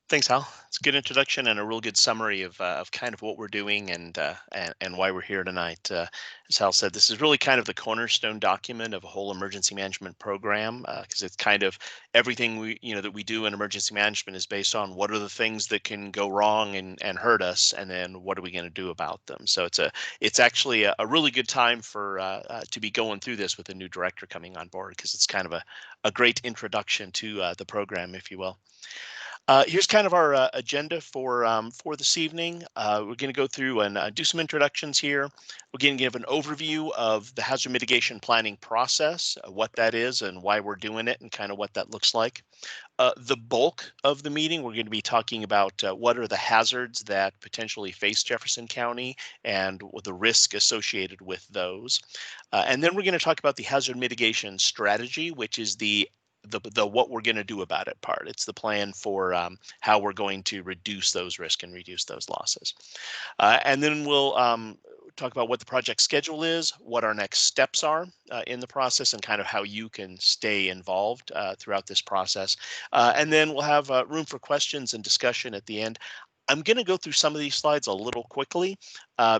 Thanks, Hal. It's a good introduction and a real good summary of kind of what we're doing and why we're here tonight. As Hal said, this is really kind of the cornerstone document of a whole emergency management program because it's kind of everything that we do in emergency management is based on what are the things that can go wrong and hurt us, and then what are we going to do about them. So it's actually a really good time for to be going through this with a new director coming on board because it's kind of a great introduction to the program, if you will. Here's kind of our agenda for this evening. We're going to go through and do some introductions here. We're going to give an overview of the hazard mitigation planning process, what that is and why we're doing it and kind of what that looks like. The bulk of the meeting, we're going to be talking about what are the hazards that potentially face Jefferson County and the risk associated with those. And then we're going to talk about the hazard mitigation strategy, which is the what we're going to do about it part. It's the plan for how we're going to reduce those risks and reduce those losses. And then we'll talk about what the project schedule is, what our next steps are in the process, and kind of how you can stay involved throughout this process. And then we'll have room for questions and discussion at the end. I'm going to go through some of these slides a little quickly,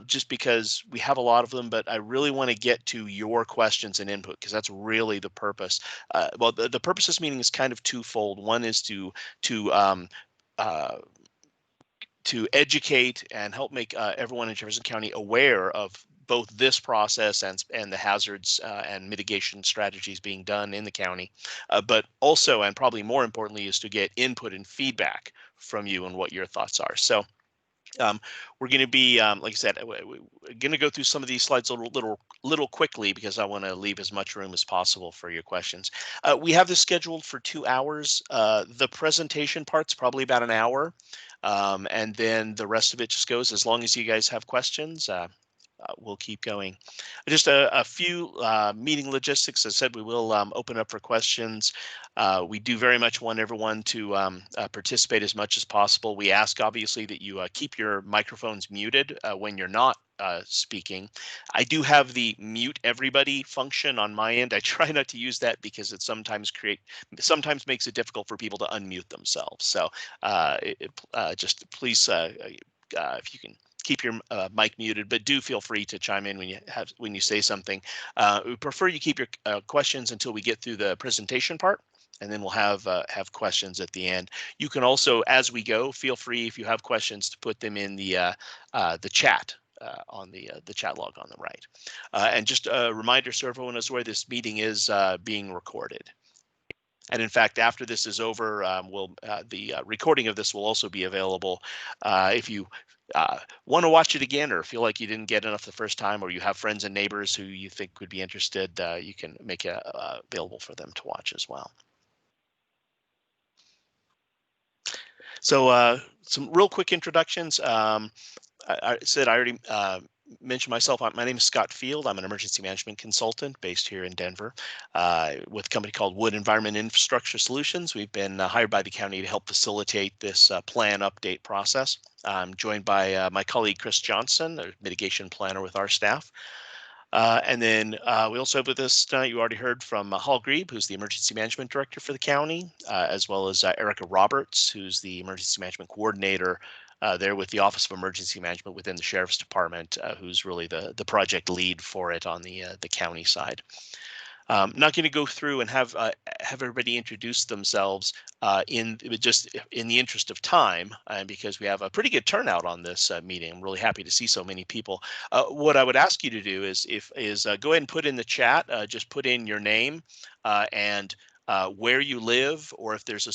just because we have a lot of them, but I really want to get to your questions and input because that's really the purpose. Well, the purpose of this meeting is kind of twofold. One is uh, to educate and help make everyone in Jefferson County aware of both this process and the hazards and mitigation strategies being done in the county, but also, and probably more importantly, is to get input and feedback from you on what your thoughts are. So we're going to be, like I said, we're going to go through some of these slides a little quickly because I want to leave as much room as possible for your questions. We have this scheduled for 2 hours. The presentation part's probably about an hour, and then the rest of it just goes as long as you guys have questions. We'll keep going. Just a few meeting logistics. As I said, we will open up for questions. We do very much want everyone to participate as much as possible. We ask, obviously, that you keep your microphones muted when you're not speaking. I do have the mute everybody function on my end. I try not to use that because it sometimes makes it difficult for people to unmute themselves. So just please, if you can keep your mic muted, but do feel free to chime in when you say something. We prefer you keep your questions until we get through the presentation part, and then we'll have questions at the end. You can also, as we go, feel free if you have questions to put them in the chat. On the chat log on the right. And just a reminder so everyone is aware this meeting is being recorded. And in fact, after this is over, the recording of this will also be available. If you want to watch it again or feel like you didn't get enough the first time, or you have friends and neighbors who you think would be interested, you can make it available for them to watch as well. So some real quick introductions. I said I already mention myself. My name is Scott Field. I'm an emergency management consultant based here in Denver with a company called Wood Environment Infrastructure Solutions. We've been hired by the county to help facilitate this plan update process. I'm joined by my colleague Chris Johnson, a mitigation planner with our staff. And then we also have with us tonight, you already heard from Hal Grebe, who's the emergency management director for the county, as well as Erica Roberts, who's the emergency management coordinator there with the Office of Emergency Management within the Sheriff's Department, who's really the project lead for it on the county side. Not going to go through and have everybody introduce themselves in the interest of time, because we have a pretty good turnout on this meeting. I'm really happy to see so many people. What I would ask you to do is go ahead and put in the chat. Just put in your name and where you live, or if there's a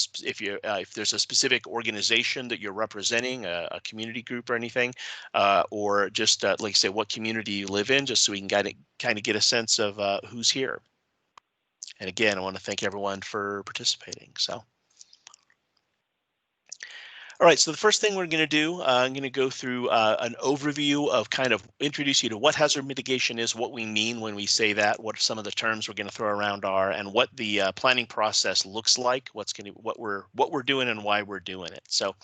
specific organization that you're representing, a community group or anything, or just like I say, what community you live in, just so we can kind of get a sense of who's here. And again, I want to thank everyone for participating. So, All right, so the first thing we're going to do, I'm going to go through an overview of kind of introduce you to what hazard mitigation is, what we mean when we say that, what some of the terms we're going to throw around are, and what the planning process looks like, what we're doing and why we're doing it. So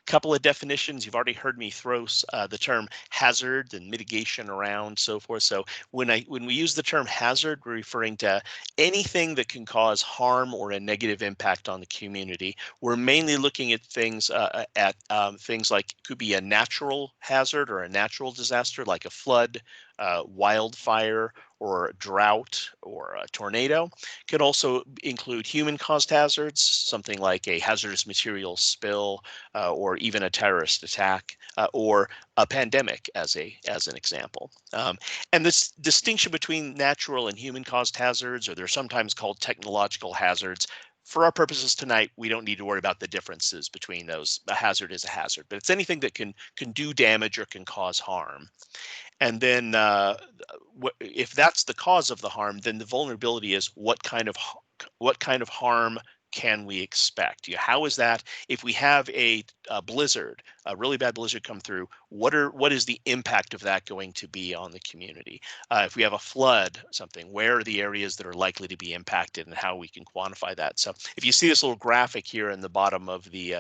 couple of definitions. You've already heard me throw the term hazard and mitigation around, so forth. So when we use the term hazard, we're referring to anything that can cause harm or a negative impact on the community. We're mainly looking at things things like could be a natural hazard or a natural disaster like a flood, wildfire, or drought, or a tornado. Could also include human-caused hazards, something like a hazardous material spill, or even a terrorist attack, or a pandemic, as an example. And this distinction between natural and human-caused hazards, or they're sometimes called technological hazards. For our purposes tonight, we don't need to worry about the differences between those. A hazard is a hazard, but it's anything that can do damage or can cause harm. And then if that's the cause of the harm, then the vulnerability is what kind of harm can we expect? How is that if we have a blizzard, a really bad blizzard come through? What is the impact of that going to be on the community? If we have a flood, something, where are the areas that are likely to be impacted, and how we can quantify that? So if you see this little graphic here in the bottom of the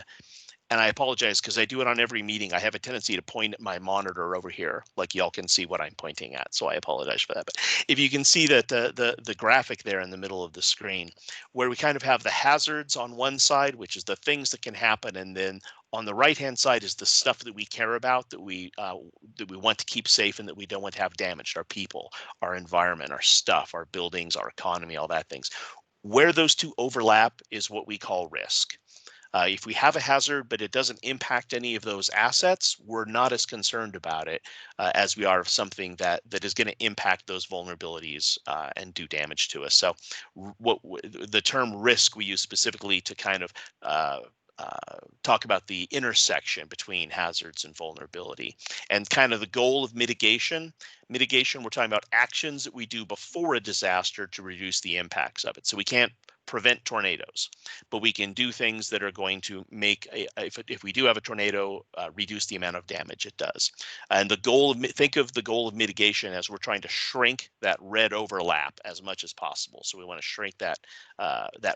and I apologize because I do it on every meeting. I have a tendency to point at my monitor over here, like y'all can see what I'm pointing at. So I apologize for that. But if you can see that the graphic there in the middle of the screen, where we kind of have the hazards on one side, which is the things that can happen, and then on the right-hand side is the stuff that we care about, that we want to keep safe and that we don't want to have damaged: our people, our environment, our stuff, our buildings, our economy, all that things. Where those two overlap is what we call risk. If we have a hazard, but it doesn't impact any of those assets, we're not as concerned about it as we are of something that is going to impact those vulnerabilities and do damage to us. So the term risk we use specifically to kind of talk about the intersection between hazards and vulnerability, and kind of the goal of mitigation. We're talking about actions that we do before a disaster to reduce the impacts of it. So we can't prevent tornadoes, but we can do things that are going to make, if we do have a tornado, reduce the amount of damage it does. And think of the goal of mitigation as we're trying to shrink that red overlap as much as possible. So we want to shrink that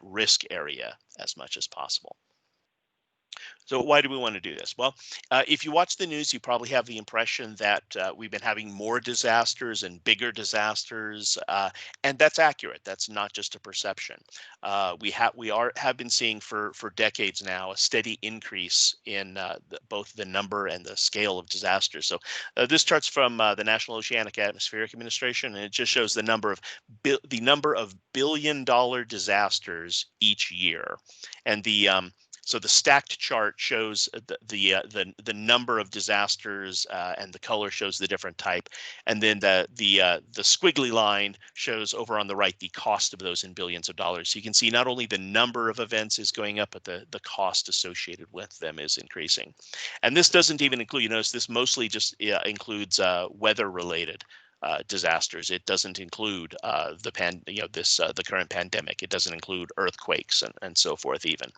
risk area as much as possible. So why do we want to do this? Well, if you watch the news, you probably have the impression that we've been having more disasters and bigger disasters, and that's accurate. That's not just a perception. We have been seeing for decades now a steady increase in both the number and the scale of disasters. So this chart's from the National Oceanic Atmospheric Administration, and it just shows the number of billion-dollar disasters each year, and so the stacked chart shows the number of disasters, and the color shows the different type, and then the squiggly line shows over on the right the cost of those in billions of dollars. So you can see not only the number of events is going up, but the cost associated with them is increasing. And this doesn't even include, you notice this mostly just includes weather related disasters. It doesn't include the current pandemic. It doesn't include earthquakes and so forth even.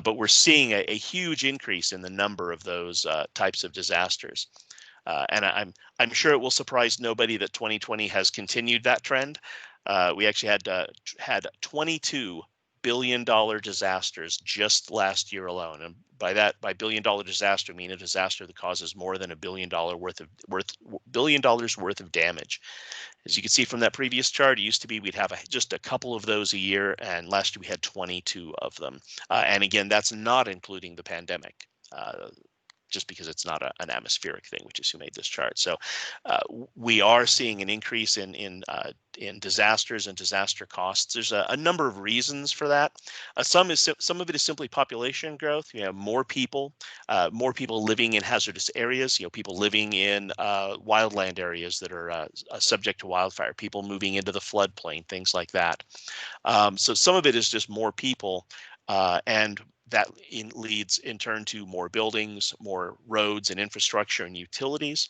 But we're seeing a huge increase in the number of those types of disasters. And I'm sure it will surprise nobody that 2020 has continued that trend. We actually had $22 billion disasters just last year alone. And by billion-dollar disaster, I mean a disaster that causes more than $1 billion worth of damage. As you can see from that previous chart, it used to be we'd have just a couple of those a year, and last year we had 22 of them. And again, that's not including the pandemic, just because it's not an atmospheric thing, which is who made this chart. So we are seeing an increase in disasters and disaster costs. There's a number of reasons for that. Some of it is simply population growth. You have more people living in hazardous areas. People living in wildland areas that are subject to wildfire. People moving into the floodplain, things like that. So some of it is just more people, and that leads in turn to more buildings, more roads and infrastructure and utilities.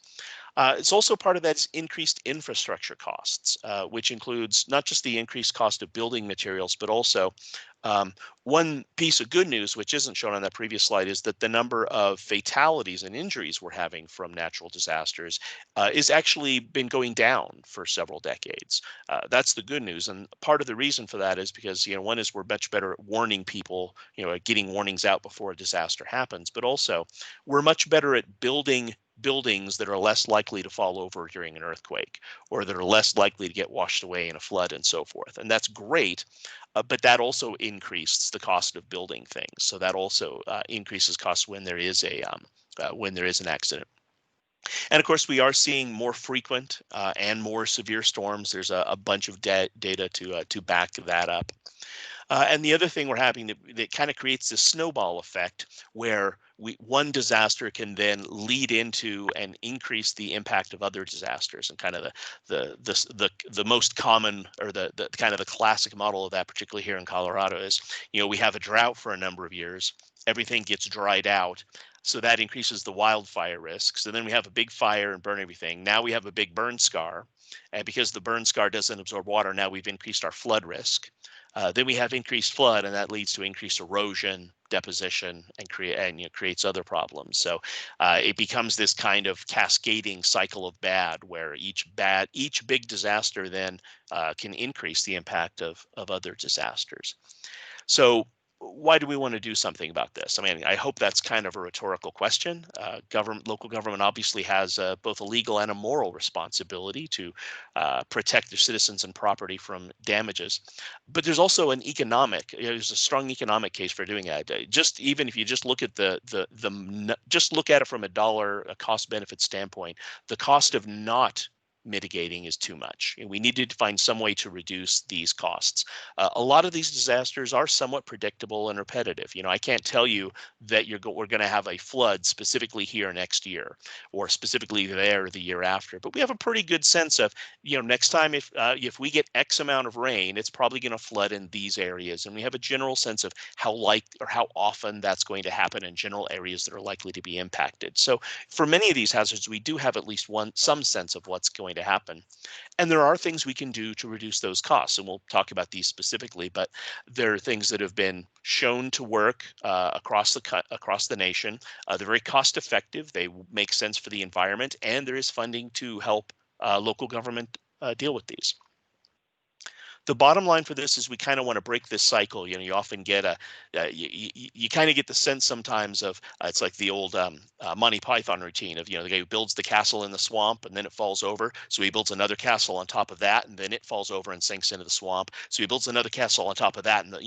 It's also part of that is increased infrastructure costs, which includes not just the increased cost of building materials, but also um, one piece of good news, which isn't shown on that previous slide, is that the number of fatalities and injuries we're having from natural disasters is actually been going down for several decades. That's the good news, and part of the reason for that is because one is we're much better at warning people, at getting warnings out before a disaster happens, but also we're much better at building buildings that are less likely to fall over during an earthquake or that are less likely to get washed away in a flood and so forth. And that's great, but that also increases the cost of building things. So that also increases costs when there is an accident. And of course, we are seeing more frequent and more severe storms. There's a bunch of data to back that up. And the other thing we're having that kind of creates this snowball effect where one disaster can then lead into and increase the impact of other disasters. And kind of the most common, or the kind of the classic model of that, particularly here in Colorado, is we have a drought for a number of years, everything gets dried out. So that increases the wildfire risk. So then we have a big fire and burn everything. Now we have a big burn scar. And because the burn scar doesn't absorb water, now we've increased our flood risk. Then we have increased flood, and that leads to increased erosion, deposition, and creates other problems. So it becomes this kind of cascading cycle of bad, where each big disaster then can increase the impact of other disasters. So why do we want to do something about this? I mean, I hope that's kind of a rhetorical question. Local government obviously has both a legal and a moral responsibility to protect their citizens and property from damages. But there's also an there's a strong economic case for doing that. Just even if you just look at just look at it from a cost benefit standpoint, the cost of not mitigating is too much. And we needed to find some way to reduce these costs. A lot of these disasters are somewhat predictable and repetitive. I can't tell you that we're going to have a flood specifically here next year or specifically there the year after, but we have a pretty good sense of, next time if we get X amount of rain, it's probably going to flood in these areas, and we have a general sense of how often that's going to happen in general areas that are likely to be impacted. So for many of these hazards, we do have at least some sense of what's going to happen. And there are things we can do to reduce those costs. And we'll talk about these specifically, but there are things that have been shown to work across the nation. They're very cost effective. They make sense for the environment, and there is funding to help local government deal with these. The bottom line for this is we kind of want to break this cycle. You often get you kind of get the sense sometimes of it's like the old Monty Python routine of, the guy who builds the castle in the swamp and then it falls over. So he builds another castle on top of that, and then it falls over and sinks into the swamp. So he builds another castle on top of that. And,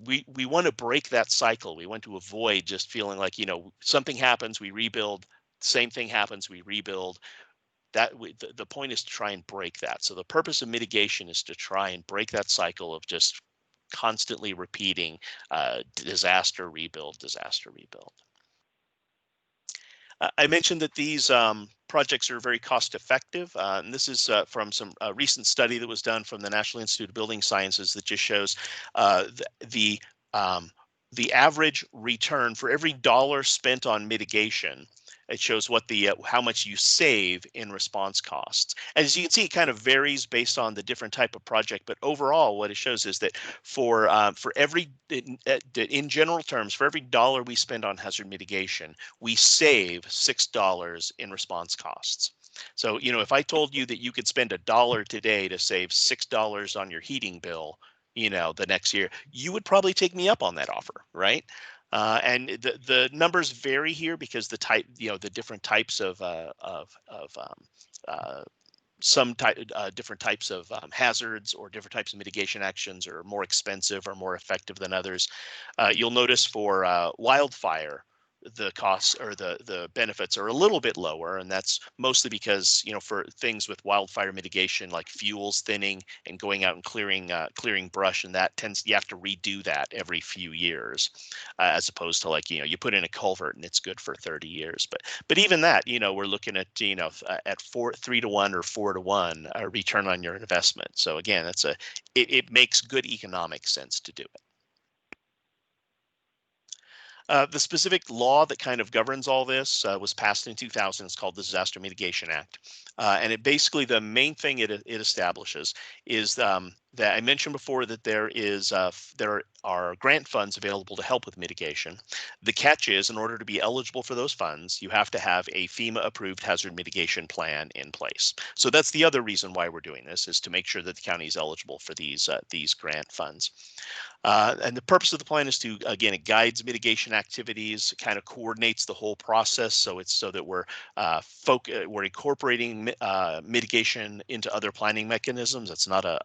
we want to break that cycle. We want to avoid just feeling like, something happens, we rebuild, same thing happens, we rebuild. The point is to try and break that. So the purpose of mitigation is to try and break that cycle of just constantly repeating disaster, rebuild, disaster, rebuild. I mentioned that these projects are very cost effective. And this is from some recent study that was done from the National Institute of Building Sciences that just shows the average return for every dollar spent on mitigation. It shows what how much you save in response costs. As you can see, it kind of varies based on the different type of project, but overall, what it shows is that for every, in general terms, for every dollar we spend on hazard mitigation, we save $6 in response costs. So, if I told you that you could spend $1 today to save $6 on your heating bill, the next year, you would probably take me up on that offer, right? And the numbers vary here because the different types of different types of hazards or different types of mitigation actions are more expensive or more effective than others. You'll notice for wildfire, the costs or the benefits are a little bit lower, and that's mostly because for things with wildfire mitigation like fuels thinning and going out and clearing brush, and that you have to redo that every few years, as opposed to like you put in a culvert and it's good for 30 years. But even that, we're looking at at 3 to 1 or 4 to 1 return on your investment. So again, it makes good economic sense to do it. The specific law that kind of governs all this was passed in 2000. It's called the Disaster Mitigation Act. And it basically, the main thing it establishes is that I mentioned before that there are grant funds available to help with mitigation. The catch is, in order to be eligible for those funds, you have to have a FEMA approved hazard mitigation plan in place. So that's the other reason why we're doing this, is to make sure that the county is eligible for these grant funds. And the purpose of the plan is to, again, it guides mitigation activities, kind of coordinates the whole process. So it's so that we're incorporating mitigation into other planning mechanisms. It's not a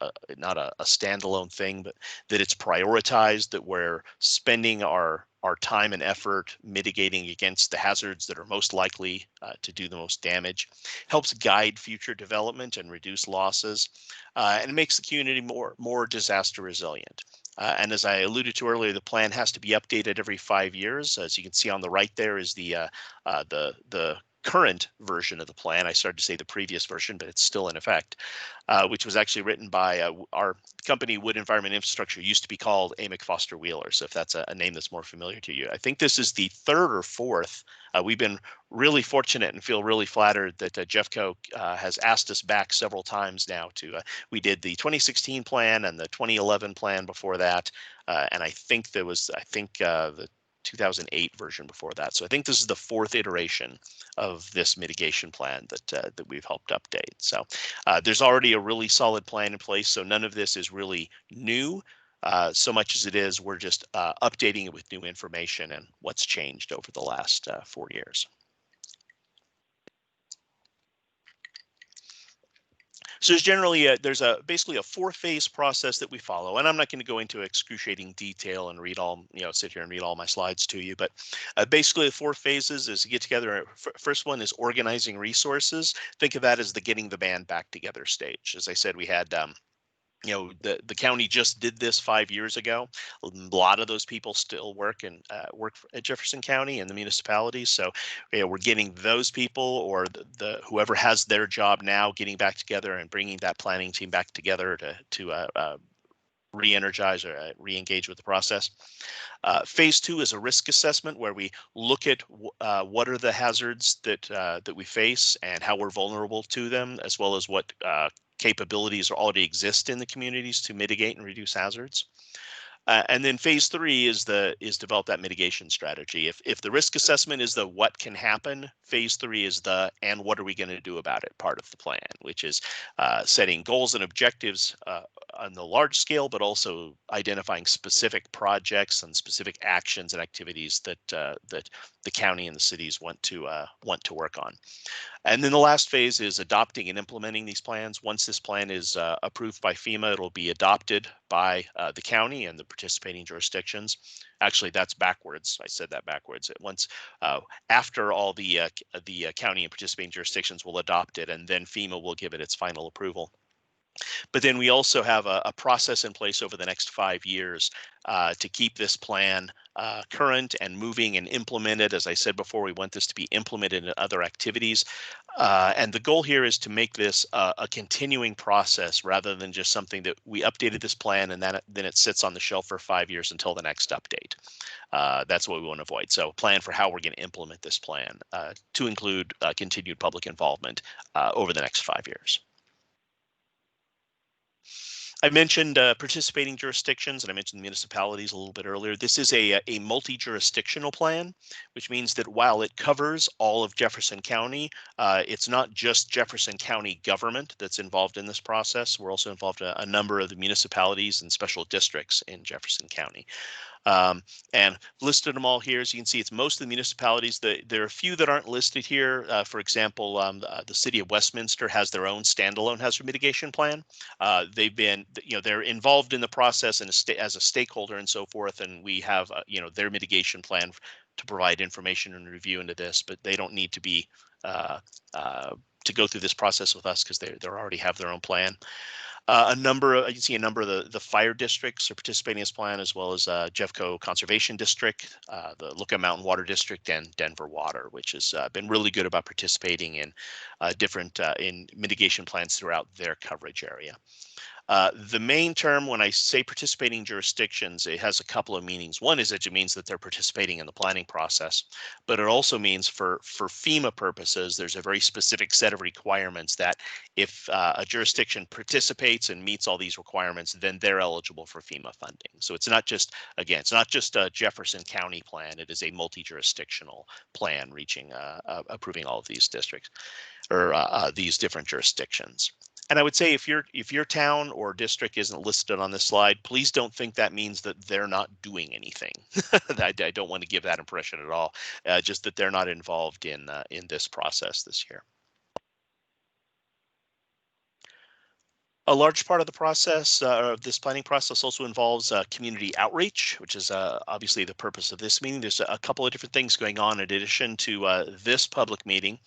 standalone thing, but that it's prioritized, that we're spending our time and effort mitigating against the hazards that are most likely to do the most damage, helps guide future development and reduce losses, and it makes the community more disaster resilient. And as I alluded to earlier, the plan has to be updated every 5 years. As you can see on the right, there is the current version of the plan. I started to say the previous version, but it's still in effect, which was actually written by our company, Wood Environment Infrastructure, used to be called Amick Foster Wheeler. So if that's a name that's more familiar to you, I think this is the third or fourth. We've been really fortunate and feel really flattered that Jeffco has asked us back several times now to, we did the 2016 plan and the 2011 plan before that. And I think the 2008 version before that. So I think this is the fourth iteration of this mitigation plan that we've helped update. So there's already a really solid plan in place. So none of this is really new. So much as it is, we're just updating it with new information and what's changed over the last 4 years. So there's basically a 4-phase process that we follow, and I'm not going to go into excruciating detail and sit here and read all my slides to you, but basically the 4 phases is to get together. First one is organizing resources. Think of that as the getting the band back together stage. As I said, we had the county just did this 5 years ago. A lot of those people still work at Jefferson County and the municipalities. So we're getting those people, or the whoever has their job now, getting back together and bringing that planning team back together to re-energize or re-engage with the process. Phase 2 is a risk assessment, where we look at what are the hazards that we face and how we're vulnerable to them, as well as what capabilities already exist in the communities to mitigate and reduce hazards. And then phase 3 is develop that mitigation strategy. If the risk assessment is the what can happen, phase 3 is the and what are we going to do about it part of the plan, which is setting goals and objectives on the large scale, but also identifying specific projects and specific actions and activities that the county and the cities want to work on. And then the last phase is adopting and implementing these plans. Once this plan is approved by FEMA, it'll be adopted by the county and the participating jurisdictions. Actually, that's backwards. I said that backwards. After all the county and participating jurisdictions will adopt it, and then FEMA will give it its final approval. But then we also have a process in place over the next 5 years to keep this plan current and moving and implemented. As I said before, we want this to be implemented in other activities. And the goal here is to make this a continuing process, rather than just something that we updated this plan and then it sits on the shelf for 5 years until the next update. That's what we want to avoid. So plan for how we're going to implement this plan to include continued public involvement over the next 5 years. I mentioned participating jurisdictions, and I mentioned municipalities a little bit earlier. This is a multi-jurisdictional plan, which means that while it covers all of Jefferson County, it's not just Jefferson County government that's involved in this process. We're also involved a number of the municipalities and special districts in Jefferson County. And listed them all here. As you can see, it's most of the municipalities. There are a few that aren't listed here. For example, the city of Westminster has their own standalone hazard mitigation plan. They've been, they're involved in the process and as a stakeholder and so forth. And we have, their mitigation plan to provide information and review into this, but they don't need to be to go through this process with us because they already have their own plan. You can see a number of the fire districts are participating in this plan, as well as Jeffco Conservation District, the Lookout Mountain Water District, and Denver Water, which has been really good about participating in different in mitigation plans throughout their coverage area. The main term, when I say participating jurisdictions, it has a couple of meanings. One is that it means that they're participating in the planning process, but it also means for FEMA purposes, there's a very specific set of requirements that if a jurisdiction participates and meets all these requirements, then they're eligible for FEMA funding. So it's not just, again, it's not just a Jefferson County plan. It is a multi-jurisdictional plan reaching, approving all of these districts or these different jurisdictions. And I would say if your town or district isn't listed on this slide, please don't think that means that they're not doing anything. I don't want to give that impression at all. Just that they're not involved in this process this year. A large part of the process, of this planning process, also involves community outreach, which is obviously the purpose of this meeting. There's a couple of different things going on in addition to this public meeting.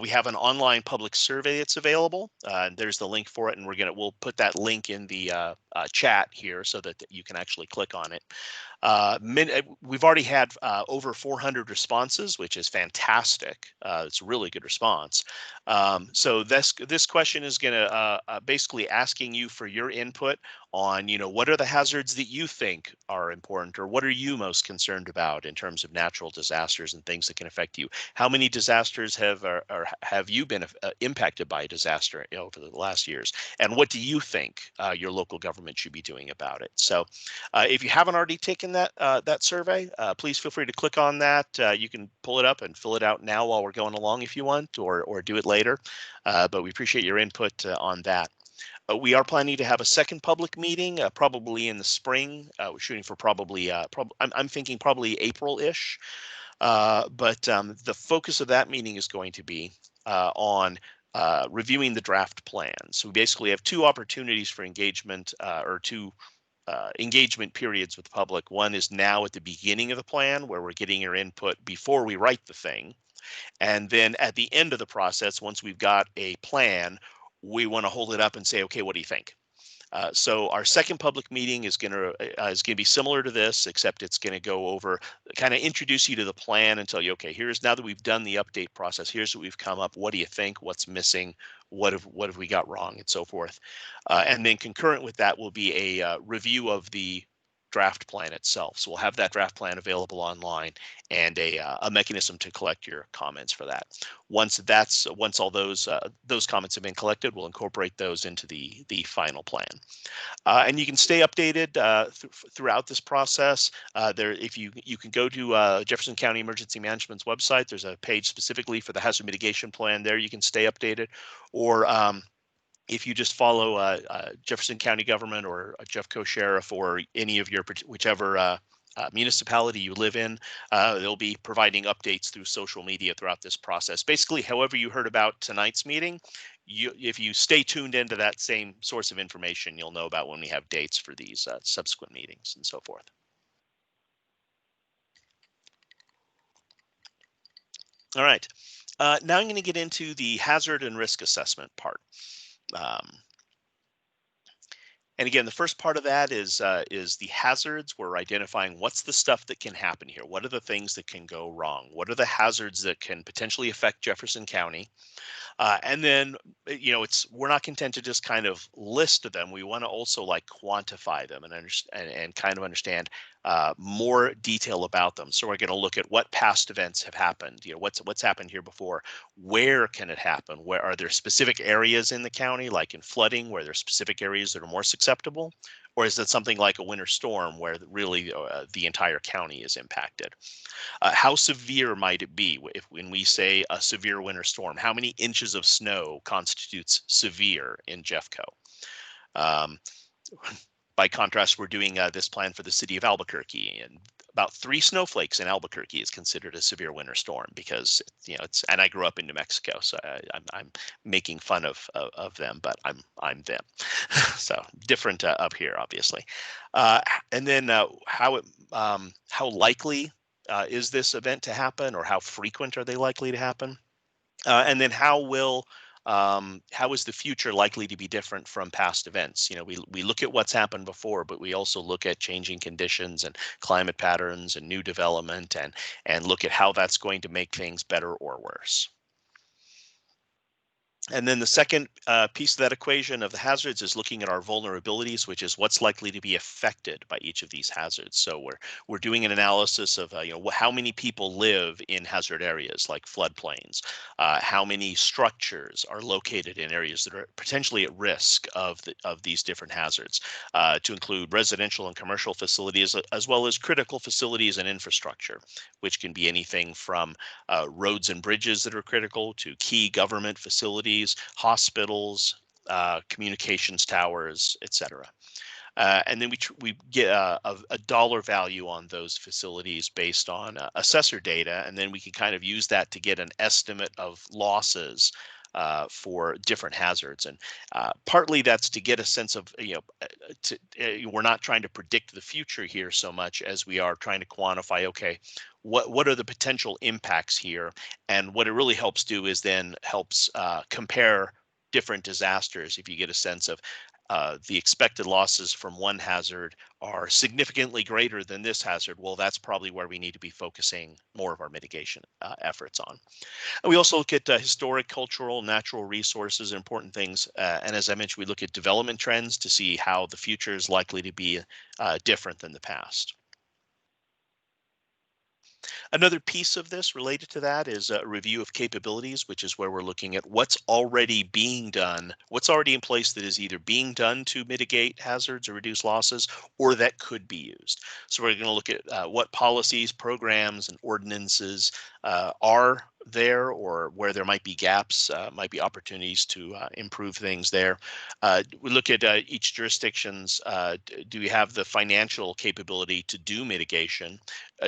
We have an online public survey that's available. And there's the link for it, and we'll put that link in the chat here so that you can actually click on it. We've already had over 400 responses, which is fantastic. It's a really good response. So this question is going to basically asking you for your input on, what are the hazards that you think are important, or what are you most concerned about in terms of natural disasters and things that can affect you? How many disasters have you been impacted by a disaster over the last years? And what do you think your local government should be doing about it? So if you haven't already taken that survey, please feel free to click on that. You can pull it up and fill it out now while we're going along if you want, or do it later. But we appreciate your input on that. We are planning to have a second public meeting, probably in the spring. We're shooting for probably, I'm thinking probably April-ish. But the focus of that meeting is going to be on reviewing the draft plan. So we basically have two opportunities for engagement, or two engagement periods with the public. One is now at the beginning of the plan, where we're getting your input before we write the thing. And then at the end of the process, once we've got a plan, we want to hold it up and say, okay, what do you think? So our second public meeting is going to be similar to this, except it's going to go over, kind of introduce you to the plan and tell you, okay, now that we've done the update process, here's what we've come up. What do you think? What's missing? What have we got wrong, and so forth. And then concurrent with that will be a review of the draft plan itself. So we'll have that draft plan available online, and a mechanism to collect your comments for that. Once all those comments have been collected, we'll incorporate those into the final plan. And you can stay updated throughout this process. If you can go to Jefferson County Emergency Management's website. There's a page specifically for the hazard mitigation plan. There you can stay updated, or if you just follow Jefferson County government or Jeffco sheriff or any of your whichever municipality you live in, they'll be providing updates through social media throughout this process. Basically, however you heard about tonight's meeting, if you stay tuned into that same source of information, you'll know about when we have dates for these subsequent meetings and so forth. All right, now I'm going to get into the hazard and risk assessment part. And again, the first part of that is the hazards. We're identifying what's the stuff that can happen here. What are the things that can go wrong? What are the hazards that can potentially affect Jefferson County? And then, we're not content to just kind of list them. We want to also quantify them and kind of understand more detail about them. So we're going to look at what past events have happened. What's happened here before. Where can it happen? Where are there specific areas in the county, like in flooding, where there's specific areas that are more susceptible? Or is it something like a winter storm where really the entire county is impacted? How severe might it be when we say a severe winter storm? How many inches of snow constitutes severe in Jeffco? By contrast, we're doing this plan for the city of Albuquerque, and about 3 snowflakes in Albuquerque is considered a severe winter storm because and I grew up in New Mexico, so I'm making fun of them, but I'm them. So different up here, obviously. And then how likely is this event to happen, or how frequent are they likely to happen? And then how is the future likely to be different from past events? We look at what's happened before, but we also look at changing conditions and climate patterns and new development, and look at how that's going to make things better or worse. And then the second piece of that equation of the hazards is looking at our vulnerabilities, which is what's likely to be affected by each of these hazards. So we're doing an analysis of how many people live in hazard areas like floodplains, how many structures are located in areas that are potentially at risk of these different hazards, to include residential and commercial facilities as well as critical facilities and infrastructure, which can be anything from roads and bridges that are critical to key government facilities, hospitals, communications towers, etc. And then we get a dollar value on those facilities based on assessor data, and then we can kind of use that to get an estimate of losses for different hazards. And partly that's to get a sense of, we're not trying to predict the future here so much as we are trying to quantify, okay, what are the potential impacts here? And what it really helps do is then helps compare different disasters. If you get a sense of the expected losses from one hazard are significantly greater than this hazard, well, that's probably where we need to be focusing more of our mitigation efforts on. And we also look at historic, cultural, natural resources, important things. And as I mentioned, we look at development trends to see how the future is likely to be different than the past. Another piece of this related to that is a review of capabilities, which is where we're looking at what's already being done, what's already in place that is either being done to mitigate hazards or reduce losses, or that could be used. So we're going to look at what policies, programs, and ordinances are there, or where there might be gaps, might be opportunities to improve things there. We look at each jurisdiction's, do we have the financial capability to do mitigation?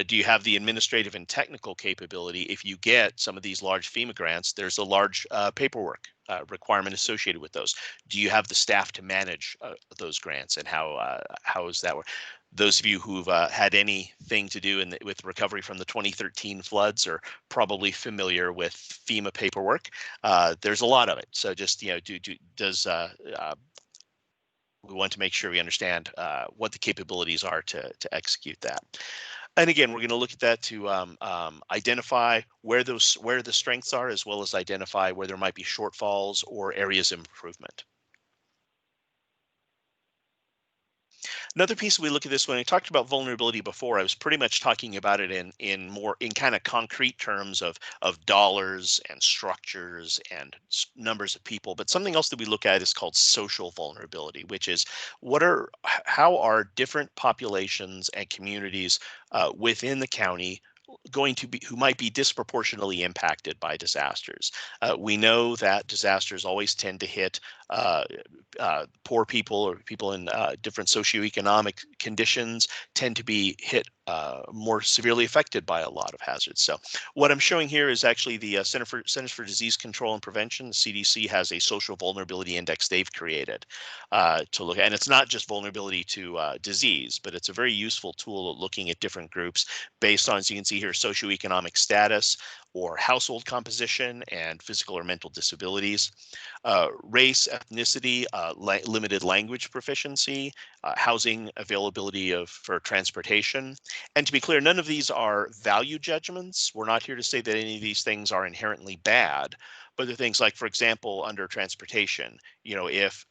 Do you have the administrative and technical capability? If you get some of these large FEMA grants, there's a large paperwork requirement associated with those. Do you have the staff to manage those grants, and how is that work? Those of you who've had anything to do with recovery from the 2013 floods are probably familiar with FEMA paperwork. There's a lot of it. So just, we want to make sure we understand what the capabilities are to execute that. And again, we're going to look at that to identify where the strengths are, as well as identify where there might be shortfalls or areas of improvement. Another piece we look at this, when I talked about vulnerability before, I was pretty much talking about it in kind of concrete terms of dollars and structures and numbers of people. But something else that we look at is called social vulnerability, which is how are different populations and communities within the county going to be, who might be disproportionately impacted by disasters. We know that disasters always tend to hit poor people, or people in different socioeconomic conditions tend to be hit more severely affected by a lot of hazards. So what I'm showing here is actually the Centers for Disease Control and Prevention. The CDC has a social vulnerability index they've created to look at, and it's not just vulnerability to disease, but it's a very useful tool at looking at different groups based on, as you can see here, socioeconomic status or household composition and physical or mental disabilities, race, ethnicity, limited language proficiency, housing availability for transportation. And to be clear, none of these are value judgments. We're not here to say that any of these things are inherently bad, but they're things like, for example, under transportation, if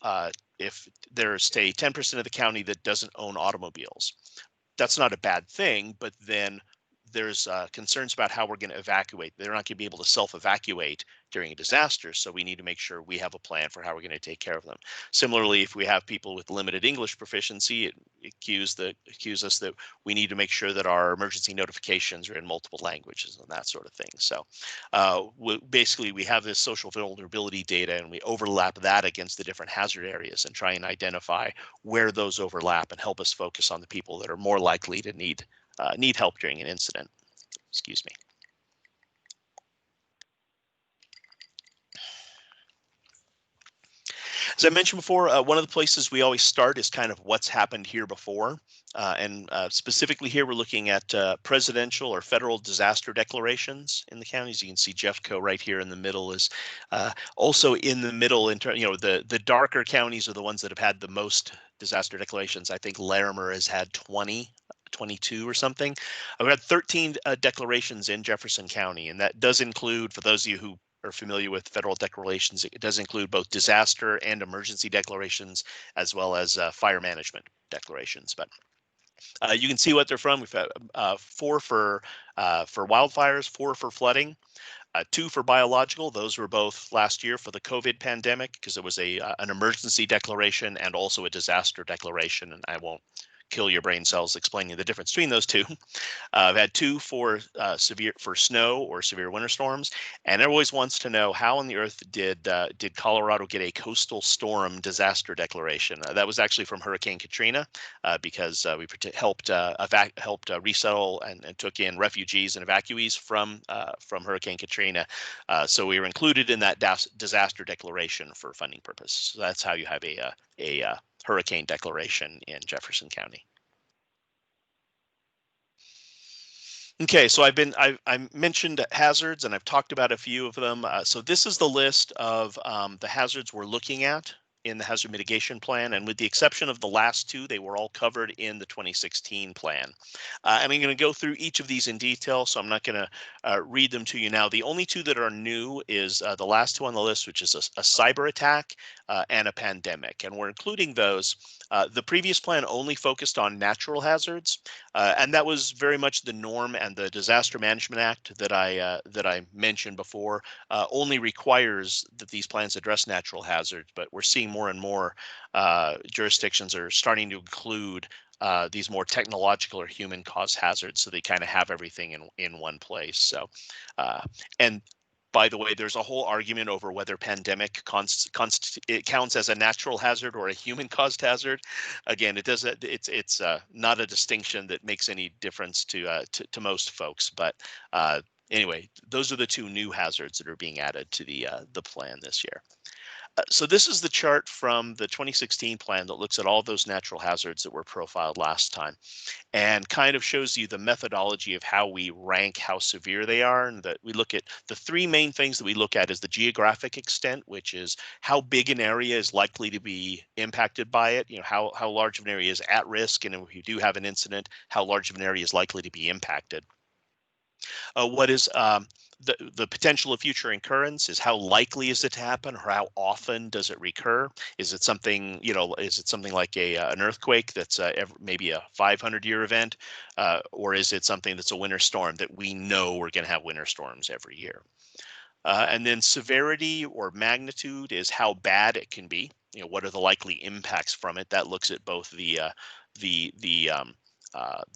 there's, say, 10% of the county that doesn't own automobiles, that's not a bad thing, but then there's concerns about how we're going to evacuate. They're not going to be able to self-evacuate during a disaster, so we need to make sure we have a plan for how we're going to take care of them. Similarly, if we have people with limited English proficiency, it accuse us that we need to make sure that our emergency notifications are in multiple languages and that sort of thing. So basically, we have this social vulnerability data, and we overlap that against the different hazard areas and try and identify where those overlap and help us focus on the people that are more likely to need help during an incident. Excuse me. As I mentioned before, one of the places we always start is kind of what's happened here before. And specifically here, we're looking at presidential or federal disaster declarations in the counties. You can see Jeffco right here in the middle is also in the middle. The darker counties are the ones that have had the most disaster declarations. I think Larimer has had 22 or something. I've had 13 declarations in Jefferson County, and that does include, for those of you who are familiar with federal declarations, it does include both disaster and emergency declarations, as well as fire management declarations. But you can see what they're from. We've got 4 for wildfires, 4 for flooding, 2 for biological. Those were both last year for the COVID pandemic, because there was an emergency declaration and also a disaster declaration, and I won't kill your brain cells explaining the difference between those two. I've had 2 for snow or severe winter storms, and everyone always wants to know, how on the earth did Colorado get a coastal storm disaster declaration? That was actually from Hurricane Katrina, because we helped resettle and took in refugees and evacuees from Hurricane Katrina. So we were included in that disaster declaration for funding purposes. So that's how you have a hurricane declaration in Jefferson County. Okay, so I mentioned hazards, and I've talked about a few of them. So this is the list of the hazards we're looking at in the hazard mitigation plan, and with the exception of the last 2, they were all covered in the 2016 plan. And I'm going to go through each of these in detail, so I'm not going to read them to you now. The only 2 that are new is the last 2 on the list, which is a cyber attack and a pandemic, and we're including those. The previous plan only focused on natural hazards, and that was very much the norm. And the Disaster Management Act that I mentioned before only requires that these plans address natural hazards. But we're seeing more and more jurisdictions are starting to include these more technological or human-caused hazards, so they kind of have everything in one place. So, and by the way, there's a whole argument over whether pandemic it counts as a natural hazard or a human-caused hazard. Again, it doesn't. It's not a distinction that makes any difference to most folks. But anyway, those are the 2 new hazards that are being added to the plan this year. So this is the chart from the 2016 plan that looks at all those natural hazards that were profiled last time, and kind of shows you the methodology of how we rank how severe they are. And that we look at the 3 main things that we look at is the geographic extent, which is how big an area is likely to be impacted by it. How large of an area is at risk, and if you do have an incident, how large of an area is likely to be impacted. What is the potential of future occurrence? Is how likely is it to happen, or how often does it recur? Is it something, is it something like an earthquake that's maybe a 500-year event, or is it something that's a winter storm that we know we're going to have winter storms every year? And then severity or magnitude is how bad it can be. What are the likely impacts from it? That looks at both the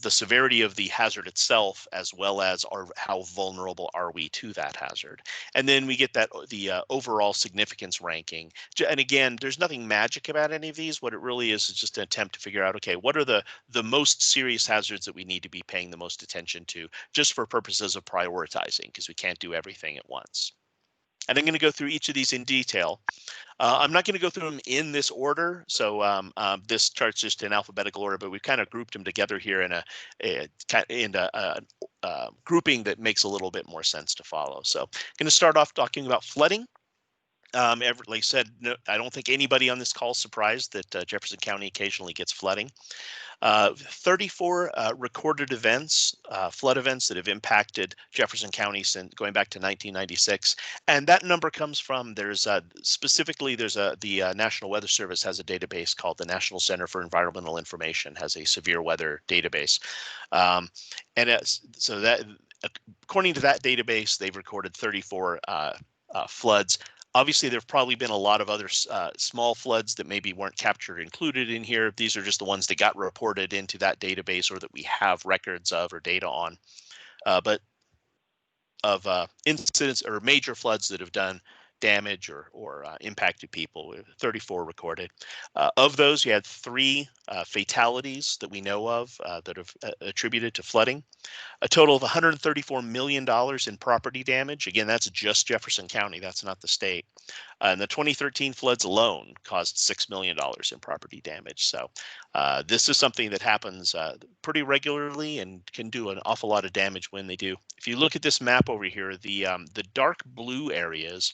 severity of the hazard itself, as well as how vulnerable are we to that hazard. And then we get the overall significance ranking. And again, there's nothing magic about any of these. What it really is just an attempt to figure out, okay, what are the most serious hazards that we need to be paying the most attention to, just for purposes of prioritizing, because we can't do everything at once. And I'm going to go through each of these in detail. I'm not going to go through them in this order, so this chart's just in alphabetical order, but we've kind of grouped them together here in a grouping that makes a little bit more sense to follow. So I'm going to start off talking about flooding. Like I said, no, I don't think anybody on this call is surprised that Jefferson County occasionally gets flooding. 34 recorded events, flood events that have impacted Jefferson County since going back to 1996. And that number comes from, specifically the National Weather Service has a database called the National Center for Environmental Information, has a severe weather database. So that, according to that database, they've recorded 34 floods. Obviously, there have probably been a lot of other small floods that maybe weren't captured or included in here. These are just the ones that got reported into that database, or that we have records of or data on. But of incidents or major floods that have done damage or impacted people, 34 recorded. Of those, you had 3 fatalities that we know of that have attributed to flooding. A total of $134 million in property damage. Again, that's just Jefferson County. That's not the state. And the 2013 floods alone caused $6 million in property damage. So this is something that happens pretty regularly and can do an awful lot of damage when they do. If you look at this map over here, the dark blue areas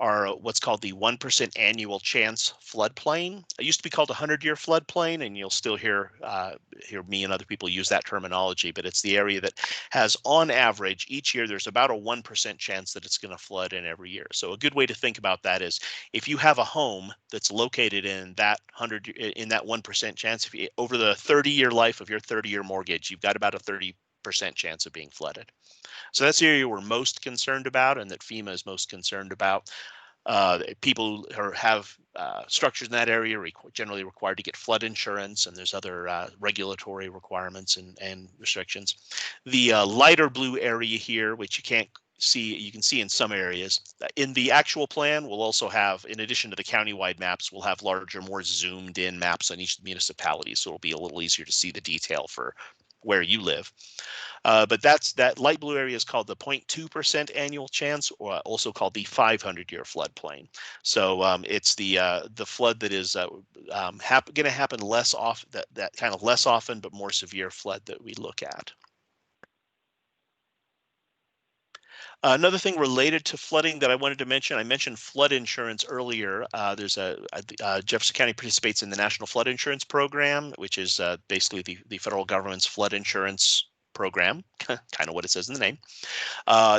are what's called the 1% annual chance floodplain. It used to be called a 100-year floodplain, and you'll still hear me and other people use that terminology, but it's the area that has, on average, each year there's about a 1% chance that it's going to flood in every year. So a good way to think about that is if you have a home that's located in that 1% chance, if you, over the 30-year life of your 30-year mortgage, you've got about a 30% chance of being flooded. So that's the area we're most concerned about, and that FEMA is most concerned about. People who have structures in that area are generally required to get flood insurance, and there's other regulatory requirements and restrictions. The lighter blue area here, which you can see in some areas. In the actual plan, we'll also have, in addition to the countywide maps, we'll have larger, more zoomed in maps on each municipality, so it'll be a little easier to see the detail for where you live. But that light blue area is called the 0.2% annual chance, or also called the 500-year floodplain. So it's the flood that is going to happen less often, that kind of less often but more severe flood that we look at. Another thing related to flooding that I wanted to mention, I mentioned flood insurance earlier. There's Jefferson County participates in the National Flood Insurance Program, which is basically the federal government's flood insurance program, kind of what it says in the name.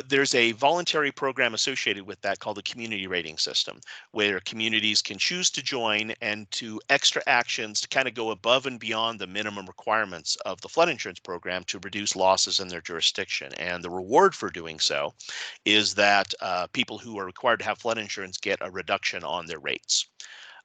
There's a voluntary program associated with that called the Community Rating System, where communities can choose to join and to extra actions to kind of go above and beyond the minimum requirements of the flood insurance program to reduce losses in their jurisdiction. And the reward for doing so is that people who are required to have flood insurance get a reduction on their rates.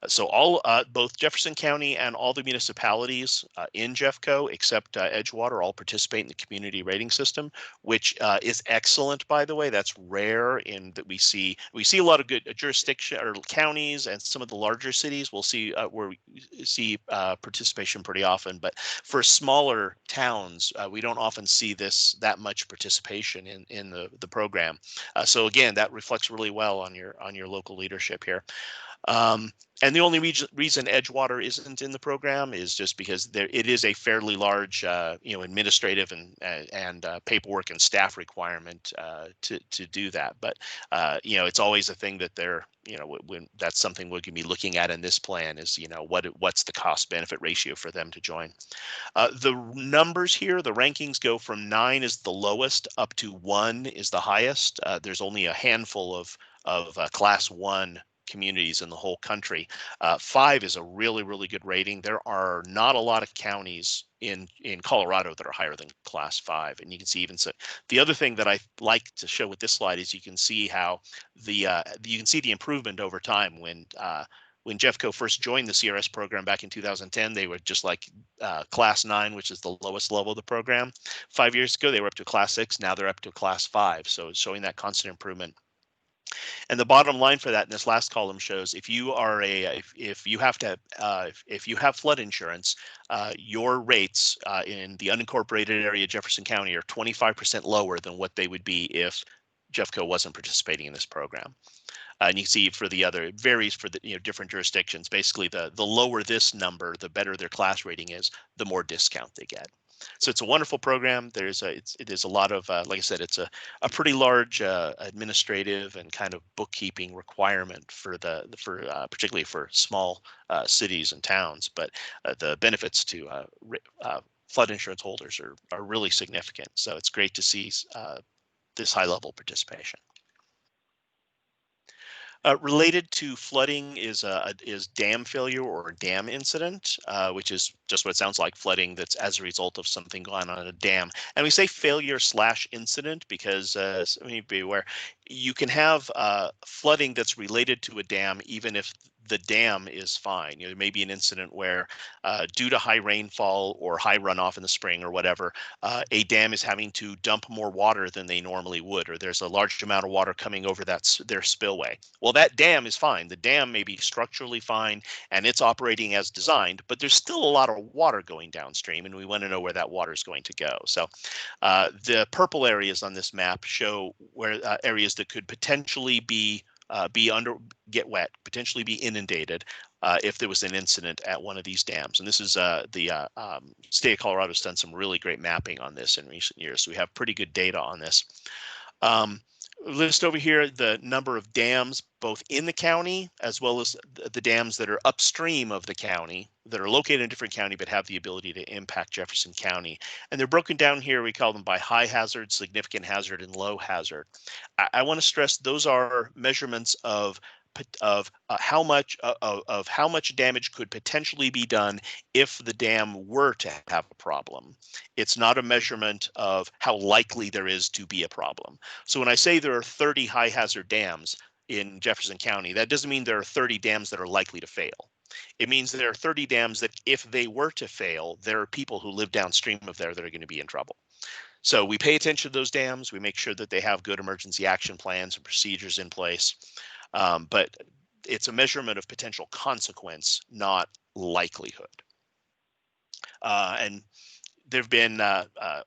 So both Jefferson County and all the municipalities in Jeffco, except Edgewater, all participate in the community rating system, which is excellent, by the way. That's rare in that we see a lot of good jurisdiction or counties, and some of the larger cities we'll see where we see participation pretty often. But for smaller towns, we don't often see that much participation in the program. So again, that reflects really well on your local leadership here. And the only reason Edgewater isn't in the program is just because it is a fairly large, administrative and paperwork and staff requirement to do that. But it's always a thing that when that's something we're going to be looking at in this plan is what's the cost benefit ratio for them to join. The numbers here, the rankings go from 9 is the lowest up to 1 is the highest. There's only a handful of class 1 communities in the whole country. 5 is a really, really good rating. There are not a lot of counties in Colorado that are higher than class 5. And you can see even so. The other thing that I like to show with this slide is you can see how the improvement over time. When Jeffco first joined the CRS program back in 2010, they were just like class 9, which is the lowest level of the program. 5 years ago, they were up to class 6. Now they're up to class 5. So it's showing that constant improvement. And the bottom line for that in this last column shows if you have flood insurance, your rates in the unincorporated area of Jefferson County are 25% lower than what they would be if Jeffco wasn't participating in this program. And you see for the other, it varies for the different jurisdictions. Basically, the lower this number, the better their class rating is, the more discount they get. So it's a wonderful program. It is a lot of, like I said, it's a pretty large administrative and kind of bookkeeping requirement particularly for small cities and towns. But the benefits to flood insurance holders are really significant. So it's great to see this high level participation. Related to flooding is dam failure or dam incident, which is just what it sounds like, flooding that's as a result of something going on in a dam. And we say failure / incident because be aware, you can have flooding that's related to a dam even if the dam is fine. There may be an incident where due to high rainfall or high runoff in the spring or whatever, a dam is having to dump more water than they normally would, or there's a large amount of water coming over their spillway. Well, that dam is fine. The dam may be structurally fine and it's operating as designed, but there's still a lot of water going downstream, and we want to know where that water is going to go. So the purple areas on this map show where areas that could potentially get wet, potentially be inundated if there was an incident at one of these dams. And this is the state of Colorado has done some really great mapping on this in recent years. So we have pretty good data on this. list over here the number of dams both in the county as well as the dams that are upstream of the county that are located in a different county but have the ability to impact Jefferson County. And they're broken down here. We call them by high hazard, significant hazard, and low hazard. I want to stress those are measurements of how much damage could potentially be done if the dam were to have a problem. It's not a measurement of how likely there is to be a problem. So when I say there are 30 high hazard dams in Jefferson County, that doesn't mean there are 30 dams that are likely to fail. It means there are 30 dams that if they were to fail, there are people who live downstream of there that are going to be in trouble. So we pay attention to those dams. We make sure that they have good emergency action plans and procedures in place. But it's a measurement of potential consequence, not likelihood. And there have been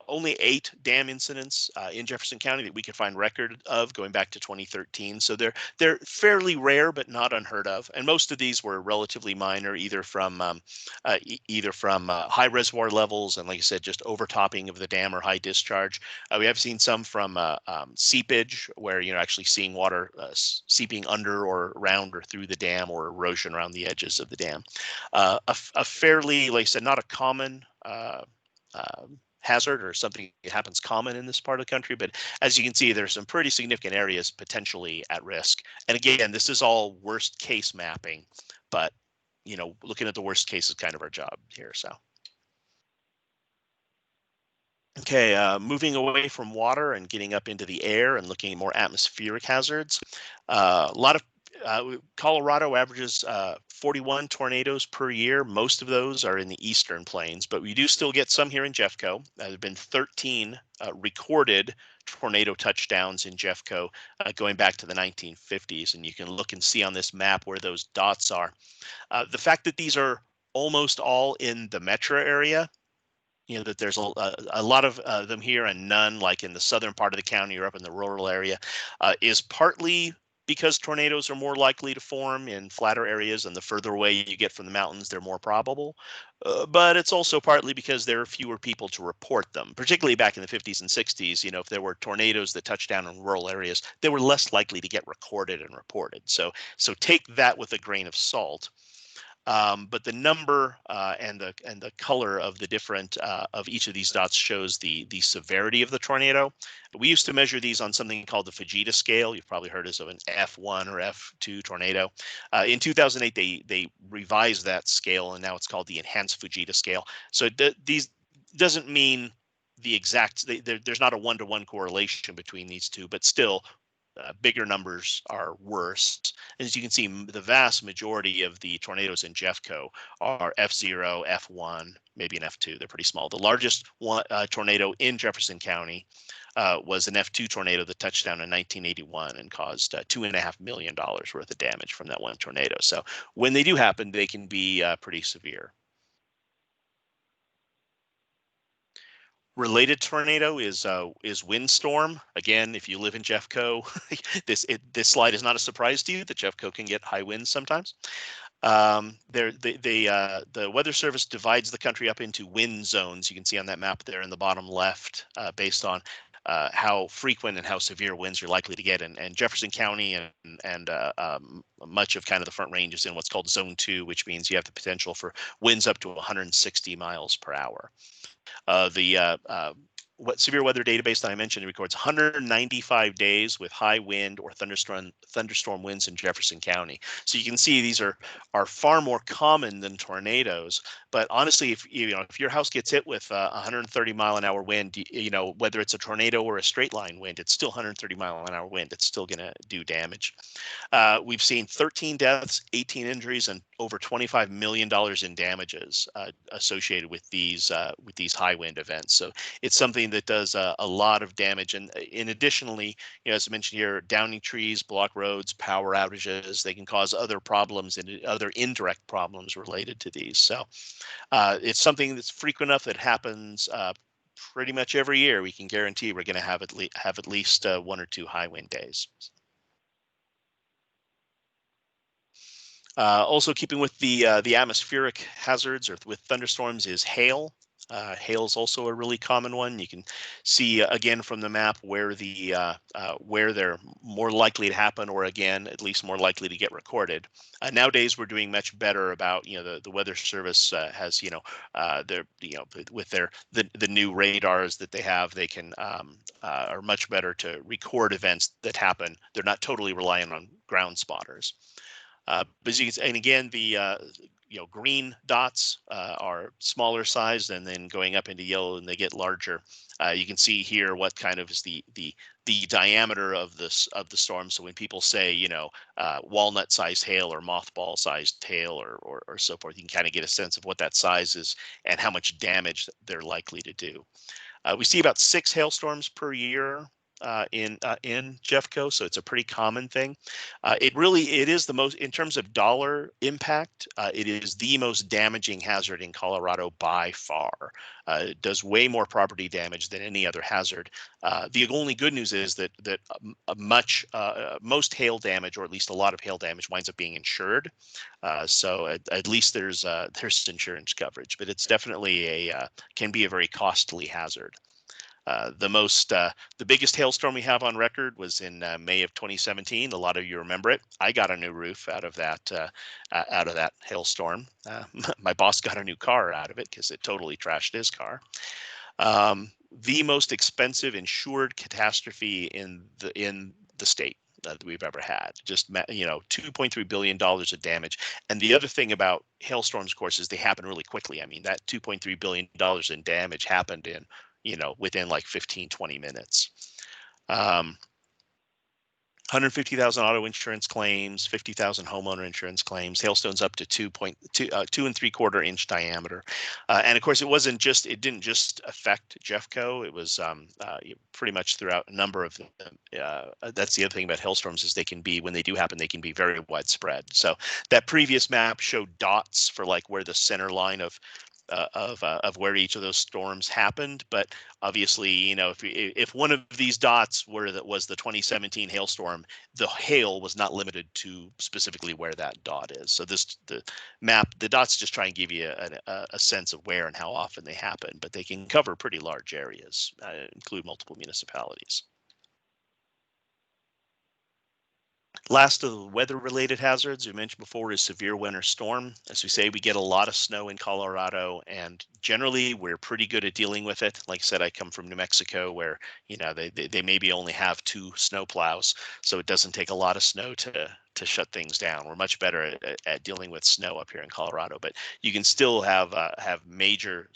only 8 dam incidents in Jefferson County that we could find record of going back to 2013. So they're fairly rare, but not unheard of. And most of these were relatively minor, either from high reservoir levels and, like I said, just overtopping of the dam or high discharge. We have seen some from seepage, where you're actually seeing water seeping under or around or through the dam, or erosion around the edges of the dam. A fairly, like I said, not a common hazard or something that happens common in this part of the country, but as you can see, there's some pretty significant areas potentially at risk. And again, this is all worst case mapping, but looking at the worst case is kind of our job here. So okay, moving away from water and getting up into the air and looking at more atmospheric hazards. A lot of Colorado averages 41 tornadoes per year. Most of those are in the eastern plains, but we do still get some here in Jeffco. There have been 13 recorded tornado touchdowns in Jeffco going back to the 1950s, and you can look and see on this map where those dots are. The fact that these are almost all in the metro area, that there's a lot of them here and none like in the southern part of the county or up in the rural area, is partly because tornadoes are more likely to form in flatter areas, and the further away you get from the mountains, they're more probable. But it's also partly because there are fewer people to report them, particularly back in the 50s and 60s. If there were tornadoes that touched down in rural areas, they were less likely to get recorded and reported. So take that with a grain of salt. But the number and the color of the different of each of these dots shows the severity of the tornado. We used to measure these on something called the Fujita scale. You've probably heard of an F1 or F2 tornado. In 2008, they revised that scale, and now it's called the Enhanced Fujita scale. So these doesn't mean the exact. There's not a one-to-one correlation between these two, but still. Bigger numbers are worse. As you can see, the vast majority of the tornadoes in Jeffco are F0, F1, maybe an F2. They're pretty small. The largest tornado in Jefferson County was an F2 tornado that touched down in 1981 and caused $2.5 million worth of damage from that one tornado. So when they do happen, they can be pretty severe. Related tornado is Windstorm. Again, if you live in Jeffco, this slide is not a surprise to you that Jeffco can get high winds sometimes. The Weather Service divides the country up into wind zones. You can see on that map there in the bottom left, based on how frequent and how severe winds you're likely to get. And Jefferson County and much of kind of the Front Range is in what's called Zone 2, which means you have the potential for winds up to 160 miles per hour. What severe weather database that I mentioned records 195 days with high wind or thunderstorm winds in Jefferson County. So you can see these are far more common than tornadoes. But honestly, if your house gets hit with 130 mile an hour wind, whether it's a tornado or a straight line wind, it's still 130 mile an hour wind. It's still going to do damage. We've seen 13 deaths, 18 injuries, and over $25 million in damages associated with these high wind events. So it's something that does a lot of damage. And additionally, as I mentioned here, downing trees, block roads, power outages, they can cause other problems and other indirect problems related to these. So it's something that's frequent enough that happens pretty much every year. We can guarantee we're going to have at least 1 or 2 high wind days. Also keeping with the atmospheric hazards or with thunderstorms is hail. Hail is also a really common one. You can see again from the map where where they're more likely to happen, or again at least more likely to get recorded. Nowadays we're doing much better about, the Weather Service has, their, with the new radars that they have, they can are much better to record events that happen. They're not totally reliant on ground spotters. But as you can see, and again, the green dots are smaller size, and then going up into yellow, and they get larger. You can see here what kind of is the diameter of the storm. So when people say, walnut-sized hail or mothball-sized hail or so forth, you can kind of get a sense of what that size is and how much damage they're likely to do. We see about 6 hailstorms per year in Jeffco, so it's a pretty common thing. It is the most, in terms of dollar impact, it is the most damaging hazard in Colorado by far. It does way more property damage than any other hazard. The only good news is that most hail damage, or at least a lot of hail damage, winds up being insured. So at least there's insurance coverage, but it's definitely can be a very costly hazard. The biggest hailstorm we have on record was in May of 2017. A lot of you remember it. I got a new roof out of that hailstorm. My boss got a new car out of it because it totally trashed his car. The most expensive insured catastrophe in the state that we've ever had. Just, $2.3 billion of damage. And the other thing about hailstorms, of course, is they happen really quickly. I mean, that $2.3 billion in damage happened in within like 15, 20 minutes. 150,000 auto insurance claims, 50,000 homeowner insurance claims, hailstones up to 2.75 inch diameter. And of course, it didn't just affect Jeffco. It was pretty much throughout a number of them. That's the other thing about hailstorms is when they do happen, they can be very widespread. So that previous map showed dots for like where the center line of where each of those storms happened, but obviously, if one of these dots was the 2017 hailstorm, the hail was not limited to specifically where that dot is. So the dots just try and give you a sense of where and how often they happen, but they can cover pretty large areas, include multiple municipalities. Last of the weather-related hazards we mentioned before is severe winter storm. As we say, we get a lot of snow in Colorado, and generally we're pretty good at dealing with it. Like I said, I come from New Mexico, where they maybe only have 2 snow plows, so it doesn't take a lot of snow to shut things down. We're much better at dealing with snow up here in Colorado, but you can still have major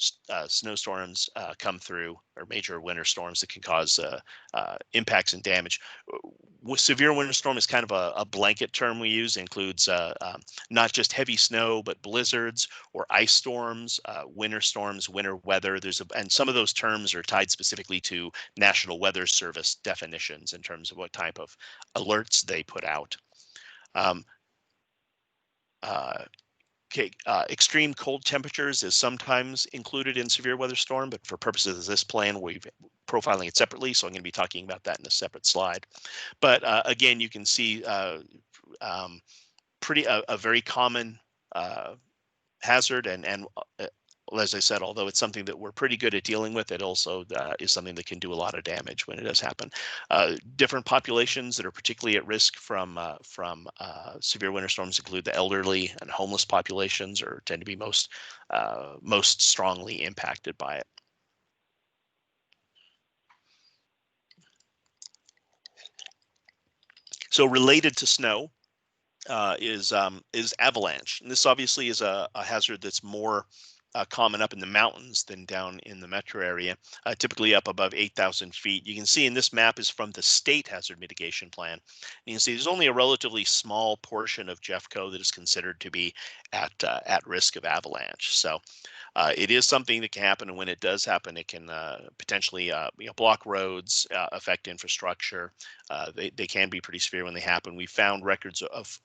snowstorms come through, or major winter storms that can cause impacts and damage. Severe winter storm is kind of a blanket term we use. It includes not just heavy snow, but blizzards or ice storms, winter storms, winter weather. And some of those terms are tied specifically to National Weather Service definitions in terms of what type of alerts they put out. Extreme cold temperatures is sometimes included in severe weather storm, but for purposes of this plan, we're profiling it separately, so I'm going to be talking about that in a separate slide. But again, you can see a very common hazard, and as I said, although it's something that we're pretty good at dealing with, it also is something that can do a lot of damage when it does happen. Different populations that are particularly at risk from severe winter storms include the elderly and homeless populations, or tend to be most strongly impacted by it. So related to snow is avalanche, and this obviously is a hazard that's more common up in the mountains than down in the metro area, typically up above 8,000 feet. You can see in this map is from the state hazard mitigation plan. And you can see there's only a relatively small portion of Jeffco that is considered to be at risk of avalanche. So it is something that can happen, and when it does happen, it can potentially block roads, affect infrastructure. They can be pretty severe when they happen. We found records of